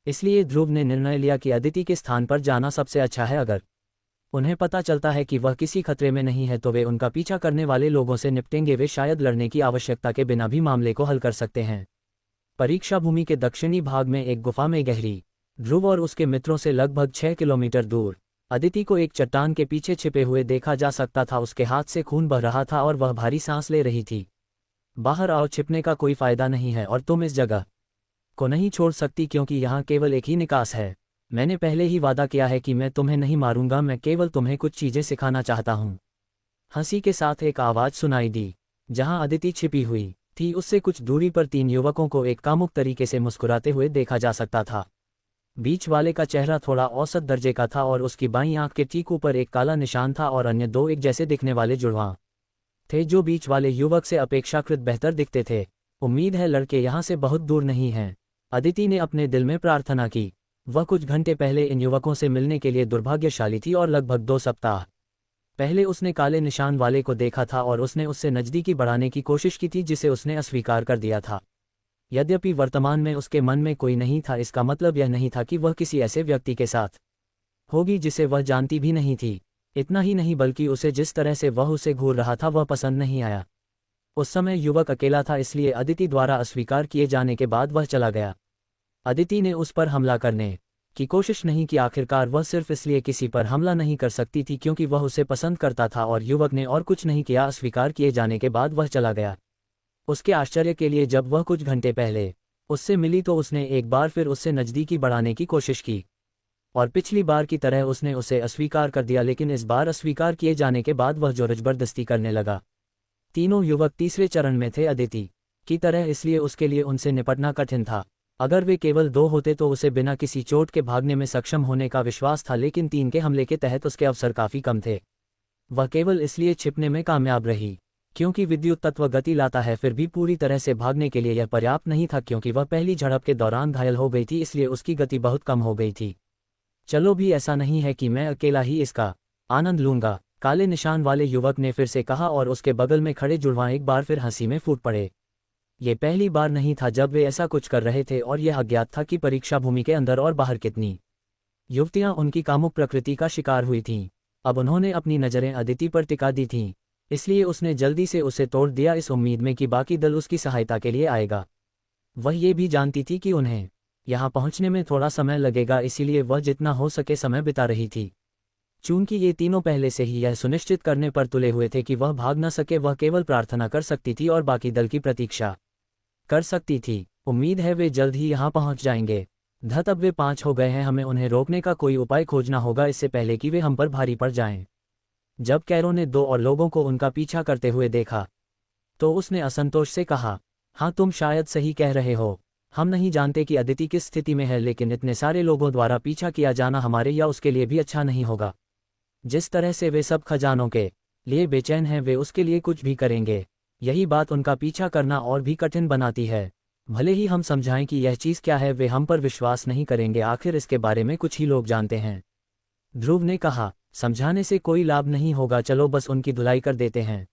इसलिए ध्रुव ने निर्णय लिया कि अदिति के स्थान पर जाना सबसे अच्छा है। अगर उन्हें पता चलता है कि वह किसी खतरे में नहीं है तो वे उनका पीछा करने वाले लोगों से निपटेंगे। वे शायद लड़ने की आवश्यकता के बिना भी मामले को हल कर सकते हैं। परीक्षा भूमि के दक्षिणी भाग में एक गुफा में गहरी ध्रुव और उसके मित्रों से लगभग 6 किलोमीटर दूर अदिति को एक चट्टान के पीछे छिपे हुए देखा जा सकता था। उसके हाथ से खून बह रहा था और वह भारी सांस ले रही थी। बाहर आओ, छिपने का कोई फायदा नहीं है और तुम इस जगह को नहीं छोड़ सकती क्योंकि यहाँ केवल एक ही निकास है। मैंने पहले ही वादा किया है कि मैं तुम्हें नहीं मारूंगा, मैं केवल तुम्हें कुछ चीजें सिखाना चाहता हूँ। हंसी के साथ एक आवाज सुनाई दी। जहाँ अदिति छिपी हुई थी उससे कुछ दूरी पर 3 युवकों को एक कामुक तरीके से मुस्कुराते हुए देखा जा सकता था। बीच वाले का चेहरा थोड़ा औसत दर्जे का था और उसकी बाईं आंख के ठीक ऊपर एक काला निशान था और अन्य 2 एक जैसे दिखने वाले जुड़वां थे जो बीच वाले युवक से अपेक्षाकृत बेहतर दिखते थे। उम्मीद है लड़के यहाँ से बहुत दूर नहीं हैं, अदिति ने अपने दिल में प्रार्थना की। वह कुछ घंटे पहले इन युवकों से मिलने के लिए दुर्भाग्यशाली थी और लगभग 2 सप्ताह पहले उसने काले निशान वाले को देखा था और उसने उससे नज़दीकी बढ़ाने की कोशिश की थी, जिसे उसने अस्वीकार कर दिया था। यद्यपि वर्तमान में उसके मन में कोई नहीं था, इसका मतलब यह नहीं था कि वह किसी ऐसे व्यक्ति के साथ होगी जिसे वह जानती भी नहीं थी। इतना ही नहीं बल्कि उसे जिस तरह से वह उसे घूर रहा था वह पसंद नहीं आया। उस समय युवक अकेला था, इसलिए अदिति द्वारा अस्वीकार किए जाने के बाद वह चला गया। अदिति ने उस पर हमला करने की कोशिश नहीं की। आखिरकार वह सिर्फ इसलिए किसी पर हमला नहीं कर सकती थी क्योंकि वह उसे पसंद करता था और युवक ने और कुछ नहीं किया। अस्वीकार किए जाने के बाद वह चला गया। उसके आश्चर्य के लिए जब वह कुछ घंटे पहले उससे मिली तो उसने एक बार फिर उससे नज़दीकी बढ़ाने की कोशिश की और पिछली बार की तरह उसने उसे अस्वीकार कर दिया, लेकिन इस बार अस्वीकार किए जाने के बाद वह जोर जबरदस्ती करने लगा। तीनों युवक तीसरे चरण में थे, अदिति की तरह, इसलिए उसके लिए उनसे निपटना कठिन था। अगर वे केवल 2 होते तो उसे बिना किसी चोट के भागने में सक्षम होने का विश्वास था, लेकिन 3 के हमले के तहत उसके अवसर काफ़ी कम थे। वह केवल इसलिए छिपने में कामयाब रही क्योंकि विद्युत तत्व गति लाता है, फिर भी पूरी तरह से भागने के लिए यह पर्याप्त नहीं था क्योंकि वह पहली झड़प के दौरान घायल हो गई थी, इसलिए उसकी गति बहुत कम हो गई थी। चलो भी, ऐसा नहीं है कि मैं अकेला ही इसका आनंद लूंगा, काले निशान वाले युवक ने फिर से कहा और उसके बगल में खड़े जुड़वां एक बार फिर हंसी में फूट पड़े। ये पहली बार नहीं था जब वे ऐसा कुछ कर रहे थे और यह अज्ञात था कि परीक्षा भूमि के अंदर और बाहर कितनी युवतियां उनकी कामुक प्रकृति का शिकार हुई थीं। अब उन्होंने अपनी नज़रें अदिति पर टिका दी थीं, इसलिए उसने जल्दी से उसे तोड़ दिया, इस उम्मीद में कि बाकी दल उसकी सहायता के लिए आएगा। वह ये भी जानती थी कि उन्हें यहाँ पहुँचने में थोड़ा समय लगेगा, इसीलिए वह जितना हो सके समय बिता रही थी। चूंकि ये तीनों पहले से ही यह सुनिश्चित करने पर तुले हुए थे कि वह भाग न सके, वह केवल प्रार्थना कर सकती थी और बाकी दल की प्रतीक्षा कर सकती थी। उम्मीद है वे जल्द ही यहाँ पहुँच जाएंगे। धत, अब वे 5 हो गए हैं, हमें उन्हें रोकने का कोई उपाय खोजना होगा इससे पहले कि वे हम पर भारी पड़ जाएं। जब कैरो ने 2 और लोगों को उनका पीछा करते हुए देखा तो उसने असंतोष से कहा, हाँ तुम शायद सही कह रहे हो, हम नहीं जानते कि अदिति किस स्थिति में है, लेकिन इतने सारे लोगों द्वारा पीछा किया जाना हमारे या उसके लिए भी अच्छा नहीं होगा। जिस तरह से वे सब खजानों के लिए बेचैन हैं, वे उसके लिए कुछ भी करेंगे। यही बात उनका पीछा करना और भी कठिन बनाती है। भले ही हम समझाएं कि यह चीज़ क्या है, वे हम पर विश्वास नहीं करेंगे, आखिर इसके बारे में कुछ ही लोग जानते हैं। ध्रुव ने कहा, समझाने से कोई लाभ नहीं होगा, चलो बस उनकी धुलाई कर देते हैं,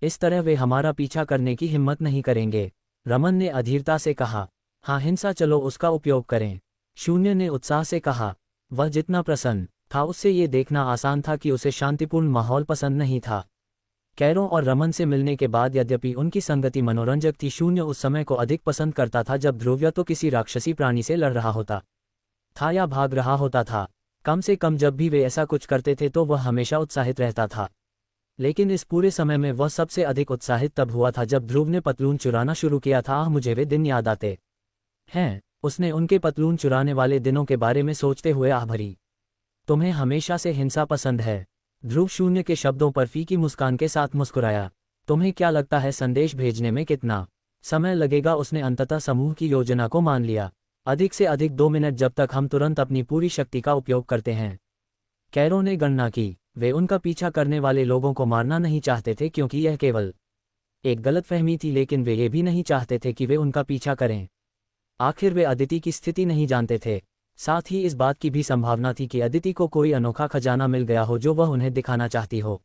इस तरह वे हमारा पीछा करने की हिम्मत नहीं करेंगे। रमन ने अधीरता से कहा, हाँ हिंसा, चलो उसका उपयोग करें। शून्य ने उत्साह से कहा। वह जितना प्रसन्न था उससे ये देखना आसान था कि उसे शांतिपूर्ण माहौल पसंद नहीं था। कैरो और रमन से मिलने के बाद यद्यपि उनकी संगति मनोरंजक थी, शून्य उस समय को अधिक पसंद करता था जब ध्रुव या तो किसी राक्षसी प्राणी से लड़ रहा होता था या भाग रहा होता था। कम से कम जब भी वे ऐसा कुछ करते थे तो वह हमेशा उत्साहित रहता था। लेकिन इस पूरे समय में वह सबसे अधिक उत्साहित तब हुआ था जब ध्रुव ने पतलून चुराना शुरू किया था। मुझे वे दिन याद आते हैं, उसने उनके पतलून चुराने वाले दिनों के बारे में सोचते हुए आह भरी। तुम्हें हमेशा से हिंसा पसंद है? ध्रुव शून्य के शब्दों पर फीकी मुस्कान के साथ मुस्कुराया। तुम्हें क्या लगता है संदेश भेजने में कितना समय लगेगा? उसने अंततः समूह की योजना को मान लिया। अधिक से अधिक 2 मिनट, जब तक हम तुरंत अपनी पूरी शक्ति का उपयोग करते हैं। कैरो ने गणना की। वे उनका पीछा करने वाले लोगों को मारना नहीं चाहते थे क्योंकि यह केवल एक गलतफहमी थी, लेकिन वे ये भी नहीं चाहते थे कि वे उनका पीछा करें। आखिर वे अदिति की स्थिति नहीं जानते थे। साथ ही इस बात की भी संभावना थी कि अदिति को कोई अनोखा खजाना मिल गया हो जो वह उन्हें दिखाना चाहती हो।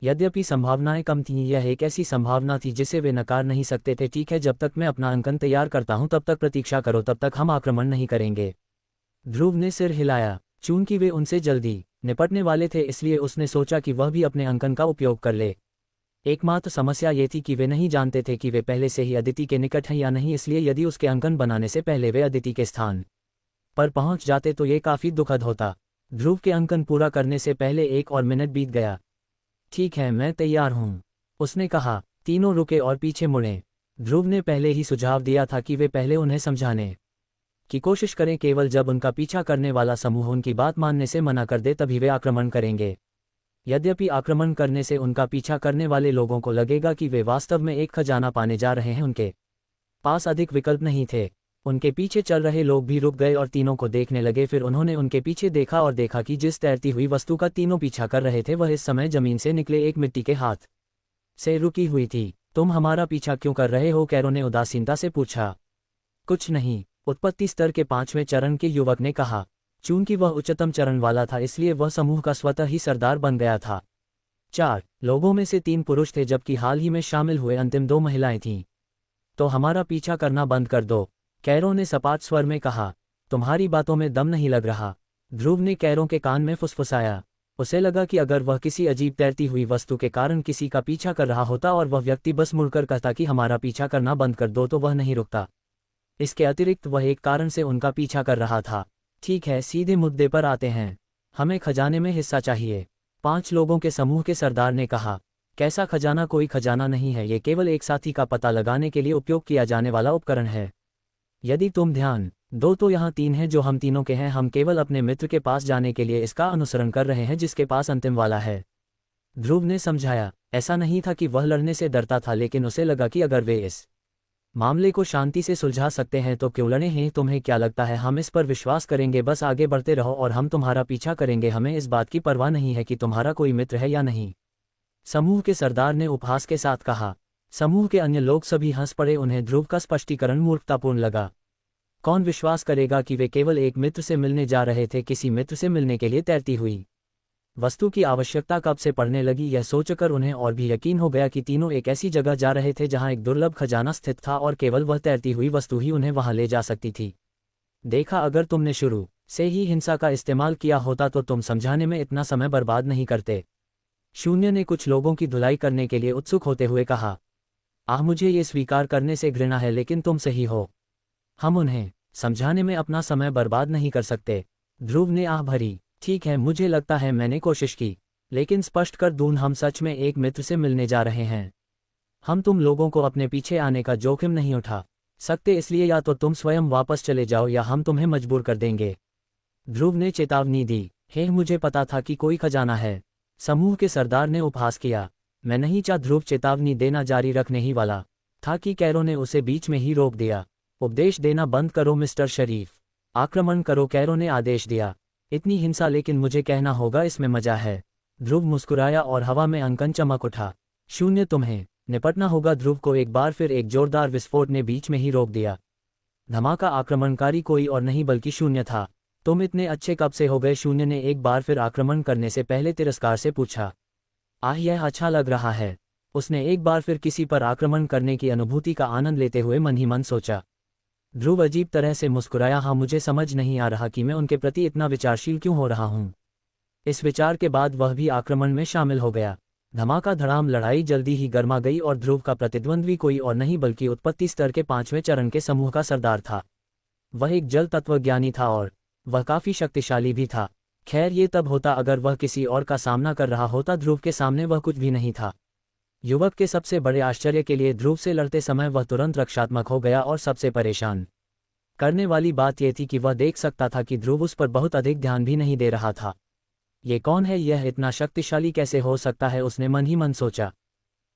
यद्यपि संभावनाएं कम थीं, यह एक ऐसी संभावना थी जिसे वे नकार नहीं सकते थे। ठीक है, जब तक मैं अपना अंकन तैयार करता हूं तब तक प्रतीक्षा करो, तब तक हम आक्रमण नहीं करेंगे। ध्रुव ने सिर हिलाया। चूंकि वे उनसे जल्दी निपटने वाले थे, इसलिए उसने सोचा कि वह भी अपने अंकन का उपयोग कर ले। एकमात्र समस्या ये थी कि वे नहीं जानते थे कि वे पहले से ही अदिति के निकट हैं या नहीं, इसलिए यदि उसके अंकन बनाने से पहले वे अदिति के स्थान पर पहुंच जाते तो ये काफ़ी दुखद होता। ध्रुव के अंकन पूरा करने से पहले 1 और मिनट बीत गया। ठीक है, मैं तैयार हूं, उसने कहा। तीनों रुके और पीछे मुड़े। ध्रुव ने पहले ही सुझाव दिया था कि वे पहले उन्हें समझाने की कोशिश करें। केवल जब उनका पीछा करने वाला समूह उनकी बात मानने से मना कर दे तभी वे आक्रमण करेंगे। यद्यपि आक्रमण करने से उनका पीछा करने वाले लोगों को लगेगा कि वे वास्तव में एक खजाना पाने जा रहे हैं, उनके पास अधिक विकल्प नहीं थे। उनके पीछे चल रहे लोग भी रुक गए और तीनों को देखने लगे। फिर उन्होंने उनके पीछे देखा और देखा कि जिस तैरती हुई वस्तु का तीनों पीछा कर रहे थे वह इस समय जमीन से निकले एक मिट्टी के हाथ से रुकी हुई थी। तुम हमारा पीछा क्यों कर रहे हो? कैरो ने उदासीनता से पूछा। कुछ नहीं, उत्पत्ति स्तर के 5वें चरण के युवक ने कहा। चूंकि वह उच्चतम चरण वाला था, इसलिए वह समूह का स्वतः ही सरदार बन गया था। 4 लोगों में से 3 पुरुष थे, जबकि हाल ही में शामिल हुए अंतिम 2 महिलाएं थीं। तो हमारा पीछा करना बंद कर दो, कैरो ने सपाट स्वर में कहा। तुम्हारी बातों में दम नहीं लग रहा, ध्रुव ने कैरो के कान में फुसफुसाया। उसे लगा कि अगर वह किसी अजीब तैरती हुई वस्तु के कारण किसी का पीछा कर रहा होता और वह व्यक्ति बस मुड़कर कहता कि हमारा पीछा करना बंद कर दो, तो वह नहीं रुकता। इसके अतिरिक्त वह एक कारण से उनका पीछा कर रहा था। ठीक है, सीधे मुद्दे पर आते हैं। हमें खजाने में हिस्सा चाहिए। 5 लोगों के समूह के सरदार ने कहा। कैसा खजाना? कोई खजाना नहीं है, ये केवल एक साथी का पता लगाने के लिए उपयोग किया जाने वाला उपकरण है। यदि तुम ध्यान दो तो यहाँ 3 हैं जो हम तीनों के हैं। हम केवल अपने मित्र के पास जाने के लिए इसका अनुसरण कर रहे हैं जिसके पास अंतिम वाला है। ध्रुव ने समझाया। ऐसा नहीं था कि वह लड़ने से डरता था, लेकिन उसे लगा कि अगर वे इस मामले को शांति से सुलझा सकते हैं तो क्यों लड़े हैं। तुम्हें क्या लगता है हम इस पर विश्वास करेंगे? बस आगे बढ़ते रहो और हम तुम्हारा पीछा करेंगे। हमें इस बात की परवाह नहीं है कि तुम्हारा कोई मित्र है या नहीं, समूह के सरदार ने उपहास के साथ कहा। समूह के अन्य लोग सभी हंस पड़े। उन्हें ध्रुव का स्पष्टीकरण मूर्खतापूर्ण लगा। कौन विश्वास करेगा कि वे केवल एक मित्र से मिलने जा रहे थे, किसी मित्र से मिलने के लिए तैरती हुई वस्तु की आवश्यकता कब से पड़ने लगी? यह सोचकर उन्हें और भी यकीन हो गया कि तीनों एक ऐसी जगह जा रहे थे जहां एक दुर्लभ खजाना स्थित था और केवल वह तैरती हुई वस्तु ही उन्हें वहां ले जा सकती थी। देखा, अगर तुमने शुरू से ही हिंसा का इस्तेमाल किया होता तो तुम समझाने में इतना समय बर्बाद नहीं करते। शून्य ने कुछ लोगों की धुलाई करने के लिए उत्सुक होते हुए कहा। मुझे ये स्वीकार करने से घृणा है, लेकिन तुम सही हो। हम उन्हें समझाने में अपना समय बर्बाद नहीं कर सकते। ध्रुव ने आह भरी। ठीक है, मुझे लगता है मैंने कोशिश की, लेकिन स्पष्ट कर दूं, हम सच में एक मित्र से मिलने जा रहे हैं। हम तुम लोगों को अपने पीछे आने का जोखिम नहीं उठा सकते, इसलिए या तो तुम स्वयं वापस चले जाओ या हम तुम्हें मजबूर कर देंगे। ध्रुव ने चेतावनी दी। हे, मुझे पता था कि कोई खजाना है, समूह के सरदार ने उपहास किया। मैं नहीं चाह। ध्रुव चेतावनी देना जारी रखने ही वाला था कि कैरो ने उसे बीच में ही रोक दिया। उपदेश देना बंद करो मिस्टर शरीफ, आक्रमण करो, कैरो ने आदेश दिया। इतनी हिंसा, लेकिन मुझे कहना होगा इसमें मजा है। ध्रुव मुस्कुराया और हवा में अंकन चमक उठा। शून्य, तुम्हें निपटना होगा। ध्रुव को एक बार फिर एक जोरदार विस्फोट ने बीच में ही रोक दिया। धमाका आक्रमणकारी कोई और नहीं बल्कि शून्य था। तुम इतने अच्छे कब से हो गए? शून्य ने एक बार फिर आक्रमण करने से पहले तिरस्कार से पूछा। यह अच्छा लग रहा है। उसने एक बार फिर किसी पर आक्रमण करने की अनुभूति का आनंद लेते हुए मन ही मन सोचा। ध्रुव अजीब तरह से मुस्कुराया। मुझे समझ नहीं आ रहा कि मैं उनके प्रति इतना विचारशील क्यों हो रहा हूं। इस विचार के बाद वह भी आक्रमण में शामिल हो गया। धमाका धड़ाम, लड़ाई जल्दी ही गर्मा गई और ध्रुव का प्रतिद्वंद्वी कोई और नहीं बल्कि उत्पत्ति स्तर के 5वें चरण के समूह का सरदार था। वह एक जल तत्वज्ञानी था और वह काफी शक्तिशाली भी था। खैर, ये तब होता अगर वह किसी और का सामना कर रहा होता। ध्रुव के सामने वह कुछ भी नहीं था। युवक के सबसे बड़े आश्चर्य के लिए ध्रुव से लड़ते समय वह तुरंत रक्षात्मक हो गया और सबसे परेशान करने वाली बात यह थी कि वह देख सकता था कि ध्रुव उस पर बहुत अधिक ध्यान भी नहीं दे रहा था। ये कौन है? यह इतना शक्तिशाली कैसे हो सकता है? उसने मन ही मन सोचा।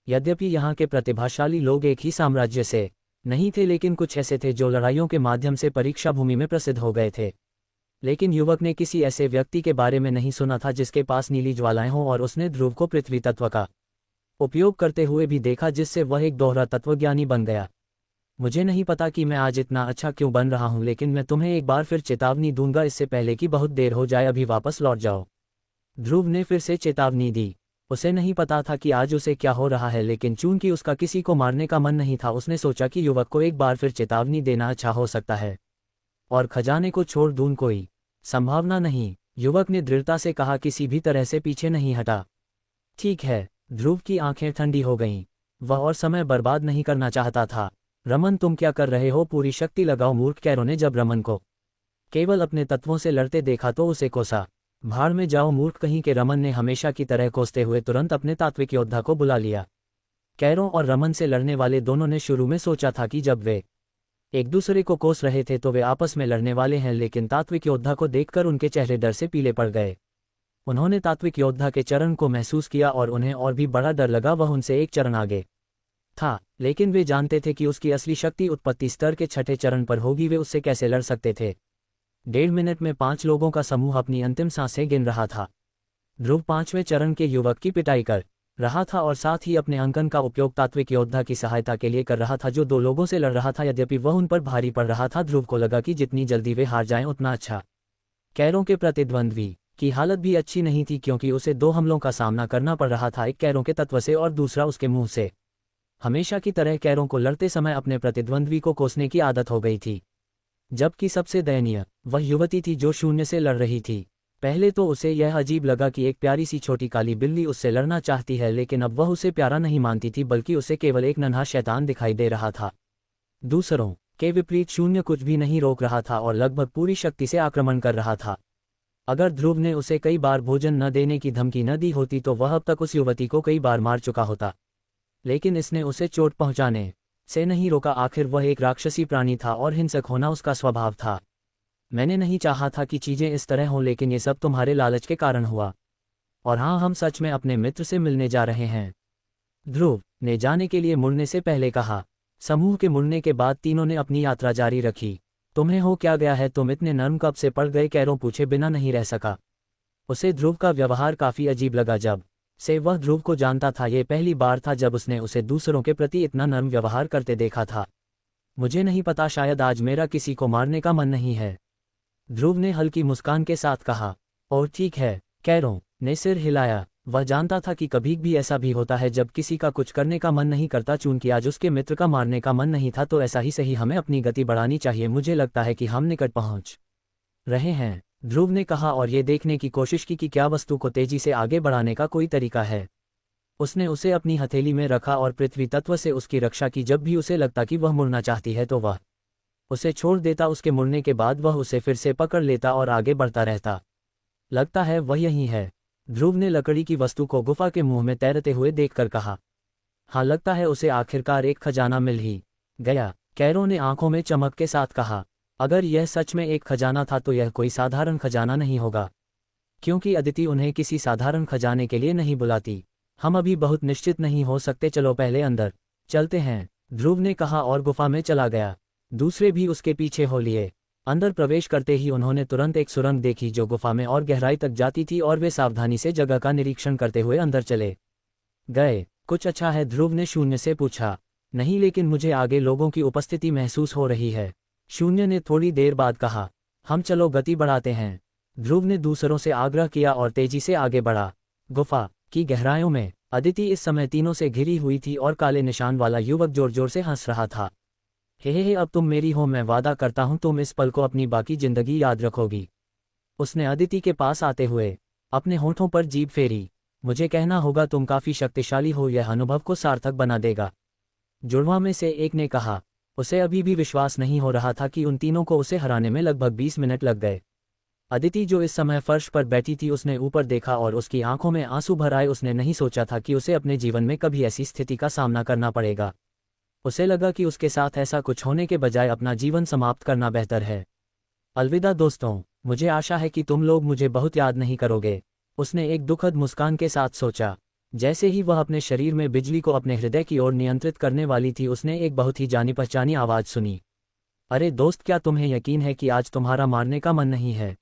यद्यपि यहाँ के प्रतिभाशाली लोग एक ही साम्राज्य से नहीं थे, लेकिन कुछ ऐसे थे जो लड़ाइयों के माध्यम से परीक्षा भूमि में प्रसिद्ध हो गए थे। लेकिन युवक ने किसी ऐसे व्यक्ति के बारे में नहीं सुना था जिसके पास नीली ज्वालाएं हों, और उसने ध्रुव को पृथ्वी तत्व का उपयोग करते हुए भी देखा, जिससे वह एक दोहरा तत्वज्ञानी बन गया। मुझे नहीं पता कि मैं आज इतना अच्छा क्यों बन रहा हूं, लेकिन मैं तुम्हें एक बार फिर चेतावनी दूंगा, इससे पहले कि बहुत देर हो जाए, अभी वापस लौट जाओ। ध्रुव ने फिर से चेतावनी दी। उसे नहीं पता था कि आज उसे क्या हो रहा है, लेकिन चूंकि उसका किसी को मारने का मन नहीं था, उसने सोचा कि युवक को एक बार फिर चेतावनी देना अच्छा हो सकता है। और खजाने को छोड़ दूं? कोई संभावना नहीं, युवक ने दृढ़ता से कहा, किसी भी तरह से पीछे नहीं हटा। ठीक है। ध्रुव की आंखें ठंडी हो गईं। वह और समय बर्बाद नहीं करना चाहता था। रमन, तुम क्या कर रहे हो? पूरी शक्ति लगाओ मूर्ख, कैरो ने जब रमन को केवल अपने तत्वों से लड़ते देखा तो उसे कोसा। भाड़ में जाओ मूर्ख कहीं के, रमन ने हमेशा की तरह कोसते हुए तुरंत अपने तात्विक योद्धा को बुला लिया। कैरो और रमन से लड़ने वाले दोनों ने शुरू में सोचा था कि जब वे एक दूसरे को कोस रहे थे तो वे आपस में लड़ने वाले हैं, लेकिन तात्विक योद्धा को देखकर उनके चेहरे डर से पीले पड़ गए। उन्होंने तात्विक योद्धा के चरण को महसूस किया और उन्हें और भी बड़ा डर लगा। वह उनसे एक चरण आगे था, लेकिन वे जानते थे कि उसकी असली शक्ति उत्पत्ति स्तर के 6ठे चरण पर होगी। वे उससे कैसे लड़ सकते थे? 1.5 मिनट में 5 लोगों का समूह अपनी अंतिम सांसें गिन रहा था। ध्रुव 5वें चरण के युवक की पिटाई कर रहा था और साथ ही अपने अंकन का उपयोग तात्विक योद्धा की सहायता के लिए कर रहा था, जो 2 लोगों से लड़ रहा था। यद्यपि वह उन पर भारी पड़ रहा था, ध्रुव को लगा कि जितनी जल्दी वे हार जाएं उतना अच्छा। कैरों के प्रतिद्वंद्वी की हालत भी अच्छी नहीं थी, क्योंकि उसे 2 हमलों का सामना करना पड़ रहा था, एक कैरों के तत्व से और दूसरा उसके मुंह से। हमेशा की तरह कैरों को लड़ते समय अपने प्रतिद्वंद्वी को कोसने की आदत हो गई थी, जबकि सबसे दयनीय वह युवती थी जो शून्य से लड़ रही थी। पहले तो उसे यह अजीब लगा कि एक प्यारी सी छोटी काली बिल्ली उससे लड़ना चाहती है, लेकिन अब वह उसे प्यारा नहीं मानती थी, बल्कि उसे केवल एक नन्हा शैतान दिखाई दे रहा था। दूसरों के विपरीत शून्य कुछ भी नहीं रोक रहा था और लगभग पूरी शक्ति से आक्रमण कर रहा था। अगर ध्रुव ने उसे कई बार भोजन न देने की धमकी न दी होती तो वह अब तक उस युवती को कई बार मार चुका होता, लेकिन इसने उसे चोट पहुंचाने से नहीं रोका। आखिर वह एक राक्षसी प्राणी था और हिंसक होना उसका स्वभाव था। मैंने नहीं चाहा था कि चीजें इस तरह हों, लेकिन ये सब तुम्हारे लालच के कारण हुआ। और हाँ, हम सच में अपने मित्र से मिलने जा रहे हैं, ध्रुव ने जाने के लिए मुड़ने से पहले कहा। समूह के मुड़ने के बाद तीनों ने अपनी यात्रा जारी रखी। तुम्हें हो क्या गया है, तुम इतने नर्म कब से पड़ गए, कैरों पूछे बिना नहीं रह सका। उसे ध्रुव का व्यवहार काफी अजीब लगा। जब से वह ध्रुव को जानता था, ये पहली बार था जब उसने उसे दूसरों के प्रति इतना नर्म व्यवहार करते देखा था। मुझे नहीं पता, शायद आज मेरा किसी को मारने का मन नहीं है, ध्रुव ने हल्की मुस्कान के साथ कहा। और ठीक है, कैरों ने सिर हिलाया। वह जानता था कि कभी भी ऐसा भी होता है जब किसी का कुछ करने का मन नहीं करता। चूंकि आज उसके मित्र का मारने का मन नहीं था, तो ऐसा ही सही हमें अपनी गति बढ़ानी चाहिए। मुझे लगता है कि हम निकट पहुंच रहे हैं, ध्रुव ने कहा और ये देखने की कोशिश की कि क्या वस्तु को तेजी से आगे बढ़ाने का कोई तरीका है। उसने उसे अपनी हथेली में रखा और पृथ्वी तत्व से उसकी रक्षा की। जब भी उसे लगता कि वह मुड़ना चाहती है तो वह उसे छोड़ देता। उसके मुड़ने के बाद वह उसे फिर से पकड़ लेता और आगे बढ़ता रहता। लगता है वह यही है, ध्रुव ने लकड़ी की वस्तु को गुफा के मुंह में तैरते हुए देखकर कहा। हाँ, लगता है उसे आखिरकार एक खजाना मिल ही गया, कैरों ने आंखों में चमक के साथ कहा। अगर यह सच में एक खजाना था तो यह कोई साधारण खजाना नहीं होगा, क्योंकि अदिति उन्हें किसी साधारण खजाने के लिए नहीं बुलाती। हम अभी बहुत निश्चित नहीं हो सकते, चलो पहले अंदर चलते हैं, ध्रुव ने कहा और गुफा में चला गया। दूसरे भी उसके पीछे हो लिए। अंदर प्रवेश करते ही उन्होंने तुरंत एक सुरंग देखी जो गुफा में और गहराई तक जाती थी, और वे सावधानी से जगह का निरीक्षण करते हुए अंदर चले गए। कुछ अच्छा है, ध्रुव ने शून्य से पूछा। नहीं, लेकिन मुझे आगे लोगों की उपस्थिति महसूस हो रही है, शून्य ने थोड़ी देर बाद कहा। हम चलो गति बढ़ाते हैं, ध्रुव ने दूसरों से आग्रह किया और तेजी से आगे बढ़ा। गुफा की गहराइयों में अदिति इस समय तीनों से घिरी हुई थी और काले निशान वाला युवक जोर जोर से हंस रहा था। हे, अब तुम मेरी हो, मैं वादा करता हूं तुम इस पल को अपनी बाकी जिंदगी याद रखोगी, उसने अदिति के पास आते हुए अपने होठों पर जीभ फेरी। मुझे कहना होगा तुम काफी शक्तिशाली हो, यह अनुभव को सार्थक बना देगा, जुड़वा में से एक ने कहा। उसे अभी भी विश्वास नहीं हो रहा था कि उन तीनों को उसे हराने में लगभग 20 मिनट लग गए। अदिति जो इस समय फर्श पर बैठी थी, उसने ऊपर देखा और उसकी आंखों में आंसू भर आए। उसने नहीं सोचा था कि उसे अपने जीवन में कभी ऐसी स्थिति का सामना करना पड़ेगा। उसे लगा कि उसके साथ ऐसा कुछ होने के बजाय अपना जीवन समाप्त करना बेहतर है। अलविदा दोस्तों, मुझे आशा है कि तुम लोग मुझे बहुत याद नहीं करोगे, उसने एक दुखद मुस्कान के साथ सोचा। जैसे ही वह अपने शरीर में बिजली को अपने हृदय की ओर नियंत्रित करने वाली थी, उसने एक बहुत ही जानी पहचानी आवाज सुनी। अरे दोस्त, क्या तुम्हें यकीन है कि आज तुम्हारा मारने का मन नहीं है?